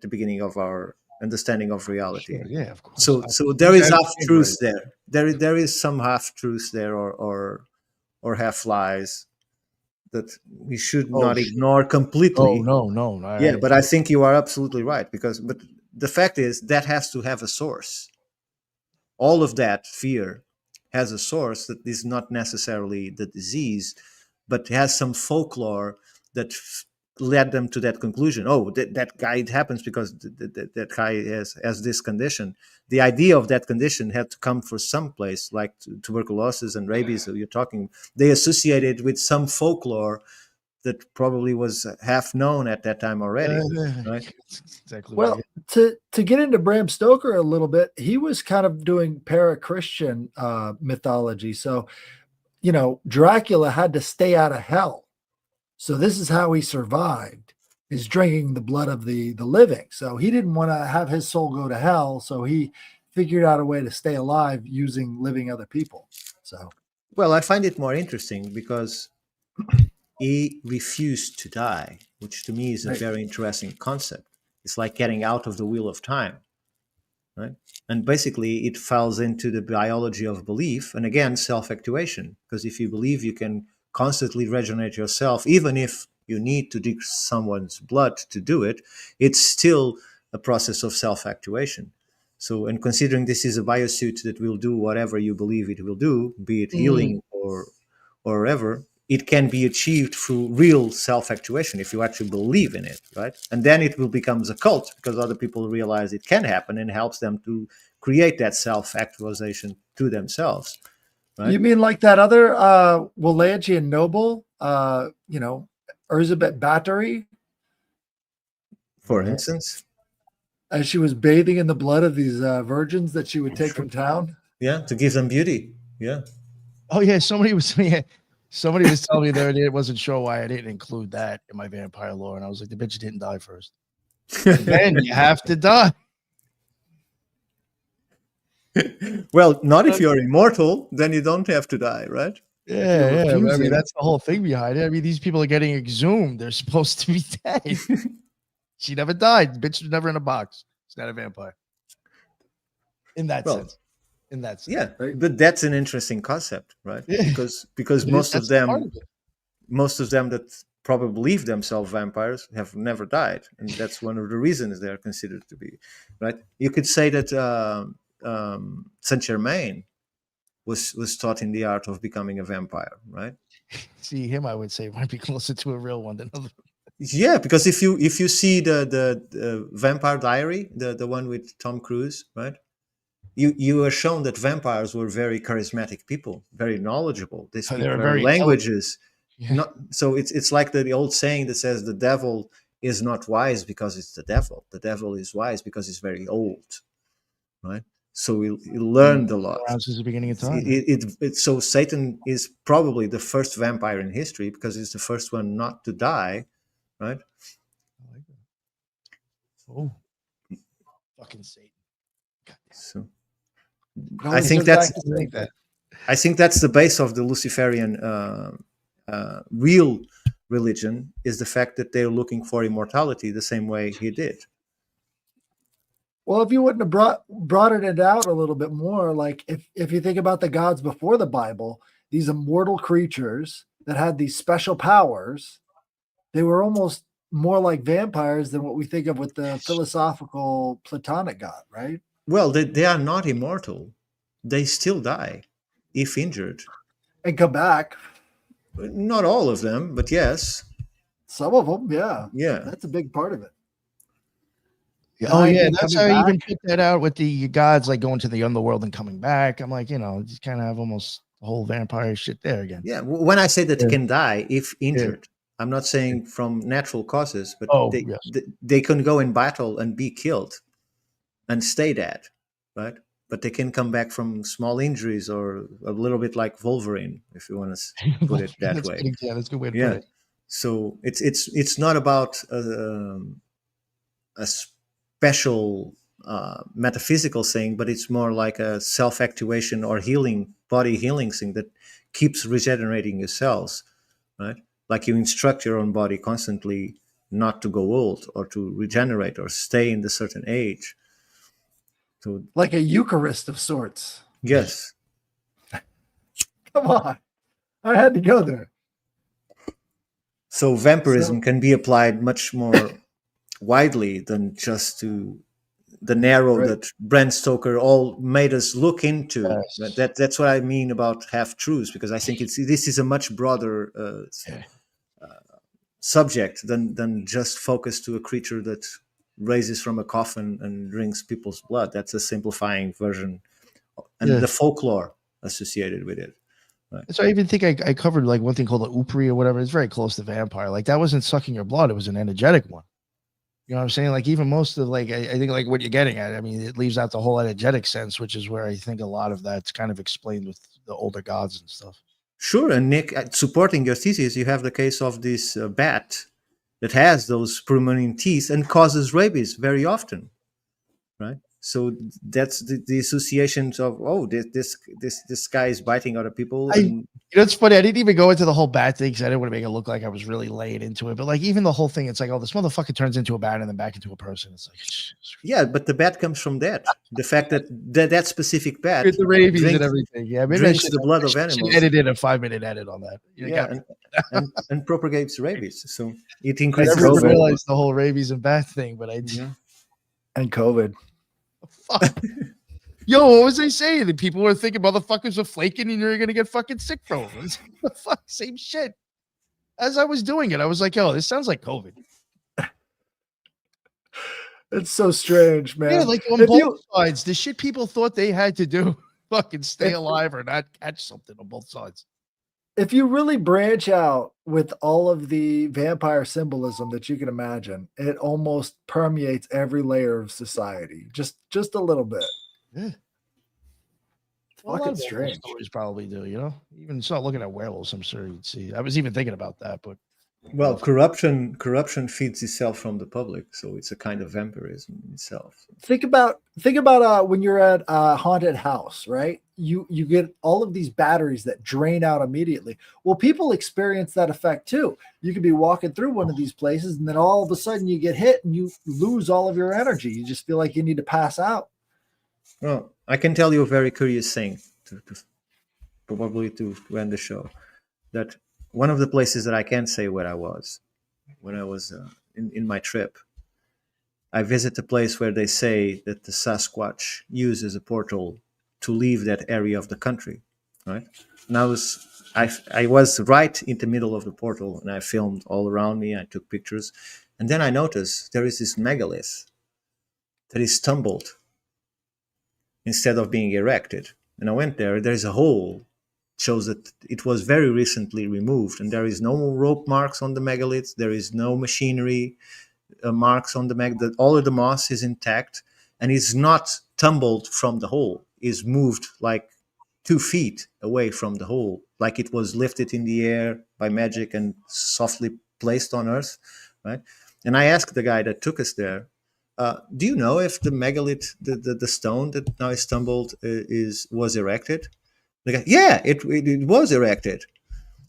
the beginning of our understanding of reality. Sure, yeah, of course. So there is half truth there. There is some half truth there, or half lies that we should not ignore completely. No. Yeah, but I think you are absolutely right, but the fact is that has to have a source. All of that fear has a source that is not necessarily the disease, but has some folklore that led them to that conclusion. Oh, that guy, it happens because that guy has this condition. The idea of that condition had to come from someplace, like tuberculosis and rabies that you're talking. They associated with some folklore that probably was half known at that time already, right? Exactly. Well, to get into Bram Stoker a little bit, he was kind of doing para-Christian mythology. So, Dracula had to stay out of hell. So this is how he survived, is drinking the blood of the living. So he didn't want to have his soul go to hell. So he figured out a way to stay alive using living other people. So, well, I find it more interesting because he refused to die, which to me is a very interesting concept. It's like getting out of the wheel of time, right? And basically it falls into the biology of belief, and again, self-actuation, because if you believe you can constantly regenerate yourself, even if you need to drink someone's blood to do it, it's still a process of self-actuation. So, and considering this is a biosuit that will do whatever you believe it will do, be it healing or whatever, it can be achieved through real self-actuation if you actually believe in it, right? And then it will become a cult because other people realize it can happen and helps them to create that self-actualization to themselves. Right? You mean like that other Wallachian noble, Elizabeth Bathory? For instance? As she was bathing in the blood of these virgins that she would take from town? Yeah, to give them beauty. Yeah. Oh, yeah. Somebody was telling me the other day, it wasn't sure why I didn't include that in my vampire lore. And I was like, the bitch didn't die first. Then you have to die. Well, not if you're immortal, then you don't have to die, right? Yeah. I mean, that's the whole thing behind it. I mean, these people are getting exhumed. They're supposed to be dead. She never died. The bitch was never in a box. She's not a vampire. In that sense. Yeah, but that's an interesting concept, right? Yeah. Because most of them that probably believe themselves vampires have never died, and that's one of the reasons they are considered to be, right? You could say that Saint Germain was taught in the art of becoming a vampire, right? See, him, I would say, might be closer to a real one than other. Yeah, because if you see the Vampire Diary, the one with Tom Cruise, right? You are shown that vampires were very charismatic people, very knowledgeable. They speak very languages. Yeah. So it's like the old saying that says the devil is not wise because it's the devil. The devil is wise because he's very old, right? So he learned a lot. Since the beginning of time. So Satan is probably the first vampire in history because he's the first one not to die, right? I like that. Oh, fucking Satan! So I think that's the base of the Luciferian real religion, is the fact that they're looking for immortality the same way he did. Well, if you wouldn't have brought it out a little bit more, like if you think about the gods before the Bible, these immortal creatures that had these special powers, they were almost more like vampires than what we think of with the philosophical Platonic God, right? Well, they are not immortal. They still die if injured. And come back. Not all of them, but yes. Some of them, yeah. Yeah. That's a big part of it. Oh, yeah. That's how you even put that out with the gods, like going to the underworld and coming back. I'm like, just kind of have almost the whole vampire shit there again. Yeah. When I say that they can die if injured, I'm not saying from natural causes, but they can go in battle and be killed and stay dead, right? but they can come back from small injuries or a little bit like Wolverine, if you want to put it that That's way. good, yeah, that's a good way to Yeah. put it. So it's not about a special metaphysical thing, but it's more like a self-actuation or healing, body healing thing that keeps regenerating your cells, right? Like you instruct your own body constantly not to go old or to regenerate or stay in a certain age. So Like a Eucharist of sorts. yes, Come on. I had to go there. so vampirism can be applied much more widely than just to the narrow Right. that Bram Stoker all made us look into. Yes. That's what I mean about half truths, because I think this is a much broader subject than just focused to a creature that raises from a coffin and drinks people's blood. That's a simplifying version, and Yeah. the folklore associated with it. So I even think I covered like one thing called the Upri or whatever. It's very close to vampire. Like that wasn't sucking your blood; it was an energetic one. You know what I'm saying? Like even most of like I think like what you're getting at. I mean, it leaves out the whole energetic sense, which is where I think a lot of that's kind of explained with the older gods and stuff. Sure, and Nick, supporting your thesis, you have the case of this bat that has those permanent teeth and causes rabies very often, right? So that's the associations of this guy is biting other people. And You know, it's funny. I didn't even go into the whole bat thing because I didn't want to make it look like I was really laying into it. But like even the whole thing, it's like, oh, this motherfucker turns into a bat and then back into a person. It's like, yeah, but the bat comes from that. The fact that specific bat with the rabies and drinks, everything. Yeah, maybe drinks the blood of I animals. should edit in a 5-minute edit on that. You Yeah, got and propagates rabies. So it I increases. never COVID. realized the whole rabies and bat thing, but I Yeah. And COVID. fuck. Yo, what was they saying? The people were thinking motherfuckers are flaking and you're gonna get fucking sick from them. It's the fuck same shit. As I was doing it, I was like, yo, this sounds like COVID. It's so strange, man. Yeah, like on If both you- sides, the shit people thought they had to do, fucking stay alive or not catch something on both sides. if you really branch out with all of the vampire symbolism that you can imagine, it almost permeates every layer of society. Just a little bit. Yeah. It's Well, a lot fucking of werewolf strange. stories probably do, you know. Even start looking at werewolves, I'm sure you'd see. I was even thinking about that, but Well, corruption feeds itself from the public, so it's a kind of vampirism in itself. Think about when you're at a haunted house, right? You get all of these batteries that drain out immediately. Well, people experience that effect too. You could be walking through one of these places, and then all of a sudden you get hit and you lose all of your energy. You just feel like you need to pass out. Well, I can tell you a very curious thing to probably to end the show. That one of the places that I can't say where I was when I was in my trip, I visit a place where they say that the Sasquatch uses a portal to leave that area of the country, right? And I was right in the middle of the portal, and I filmed all around me. I took pictures, and then I noticed there is this megalith that is tumbled instead of being erected. And I went there. There's a hole. Shows that it was very recently removed, and there is no rope marks on the megalith. There is no machinery marks on the megalith. All of the moss is intact, and it's not tumbled from the hole. It's moved like 2 feet away from the hole, like it was lifted in the air by magic and softly placed on earth, right? And I asked the guy that took us there, do you know if the megalith, the stone that now is tumbled, was erected? The guy, yeah, it was erected.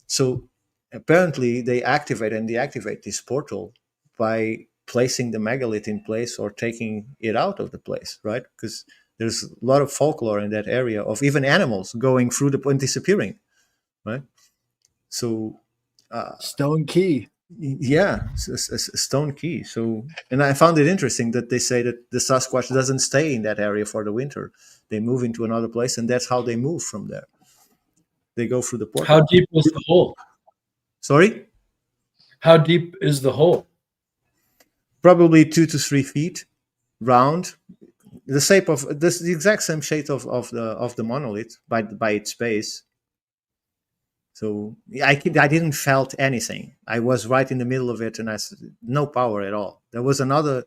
So apparently they activate and deactivate this portal by placing the megalith in place or taking it out of the place, right? Because there's a lot of folklore in that area of even animals going through the and disappearing, right? So Stone key. yeah, a stone key. So, and I found it interesting that they say that the Sasquatch doesn't stay in that area for the winter. They move into another place, and that's how they move from there. They go through the portal. How deep was the hole? Sorry? How deep is the hole? Probably 2 to 3 feet, round. The shape of this, the exact same shape of the monolith by its base. So I didn't felt anything. I was right in the middle of it, and I said no power at all. There was another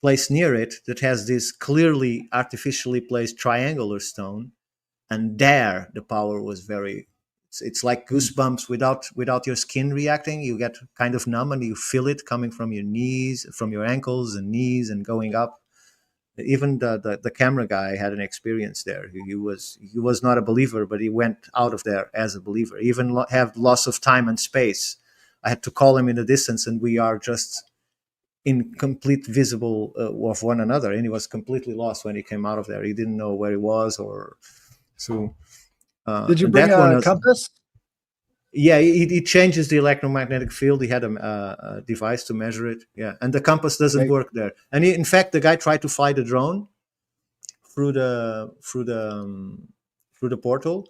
placed near it that has this clearly artificially placed triangular stone, and there the power was very. It's like goosebumps without your skin reacting. You get kind of numb and you feel it coming from your knees, from your ankles and knees, and going up. Even the camera guy had an experience there. He was not a believer, but he went out of there as a believer. Even have loss of time and space. I had to call him in the distance, and we are just in complete visible of one another. And he was completely lost when he came out of there. He didn't know where he was, or so. Did you bring a compass? Yeah, it changes the electromagnetic field. He had a device to measure it. Yeah, and the compass doesn't work there. And in fact, the guy tried to fly the drone through the portal,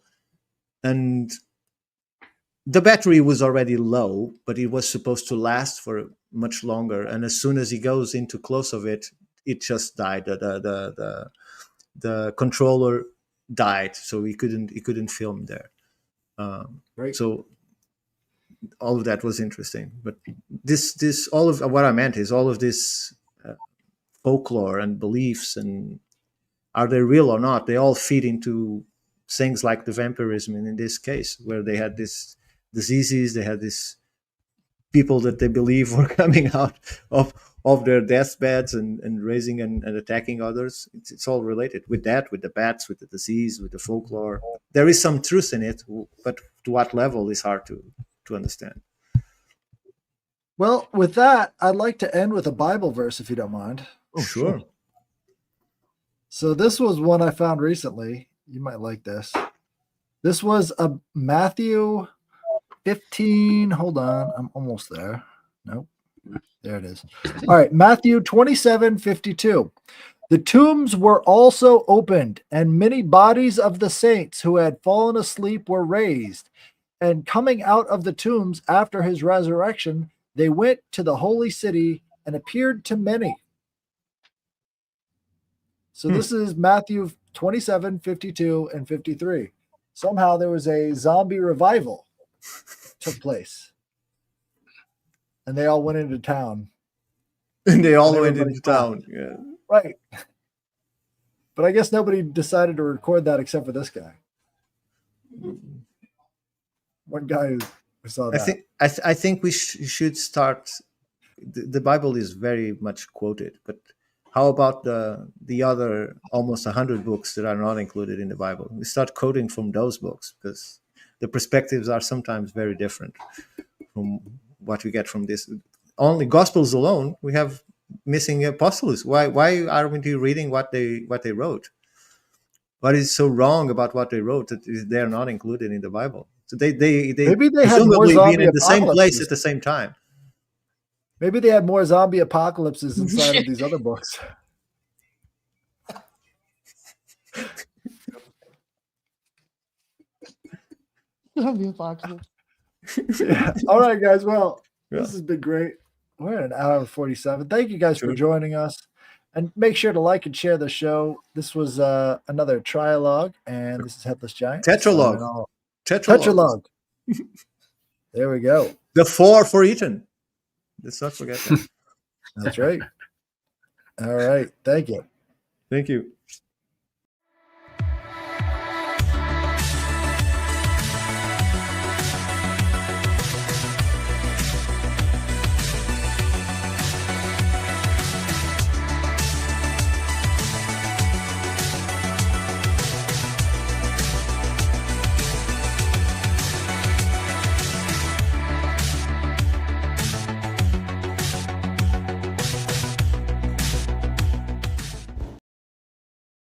and the battery was already low, but it was supposed to last for much longer. And as soon as he goes into close of it, it just died. The controller died, so he couldn't film there. Right. So all of that was interesting, but this all of what I meant is all of this folklore and beliefs, and are they real or not, they all feed into things like the vampirism in this case, where they had this diseases, they had this people that they believe were coming out of their deathbeds and raising and attacking others. It's all related with that, with the bats, with the disease, with the folklore. There is some truth in it, but to what level is hard to understand. Well, with that, I'd like to end with a Bible verse, if you don't mind. Oh, sure. So this was one I found recently. You might like this. This was a Matthew 15. Hold on. I'm almost there. Nope. There it is. All right. Matthew 27:52. The tombs were also opened, and many bodies of the saints who had fallen asleep were raised. And coming out of the tombs after his resurrection, they went to the holy city and appeared to many. So this is Matthew 27:52 and 53. Somehow there was a zombie revival took place. And they all went into town. And they all went into town. Yeah. Right. But I guess nobody decided to record that except for this guy. One guy who saw that. I think we should start. The Bible is very much quoted, but how about the other almost 100 books that are not included in the Bible? We start quoting from those books, because the perspectives are sometimes very different from what we get from this. Only Gospels alone, we have missing apostles. Why aren't we reading what they wrote? What is so wrong about what they wrote that they're not included in the Bible? So they maybe they had more zombie been in the same place at the same time. Maybe they had more zombie apocalypses inside of these other books. Zombie apocalypse. Yeah. All right, guys. Well, this has been great. We're at an hour and 47. Thank you guys for joining us. And make sure to like and share the show. This was another Trialoge, and this is Headless Giant. Tetralogue. Tetralogue. There we go. The 4 for Ethan. Let's not forget that. That's right. All right. Thank you. Thank you.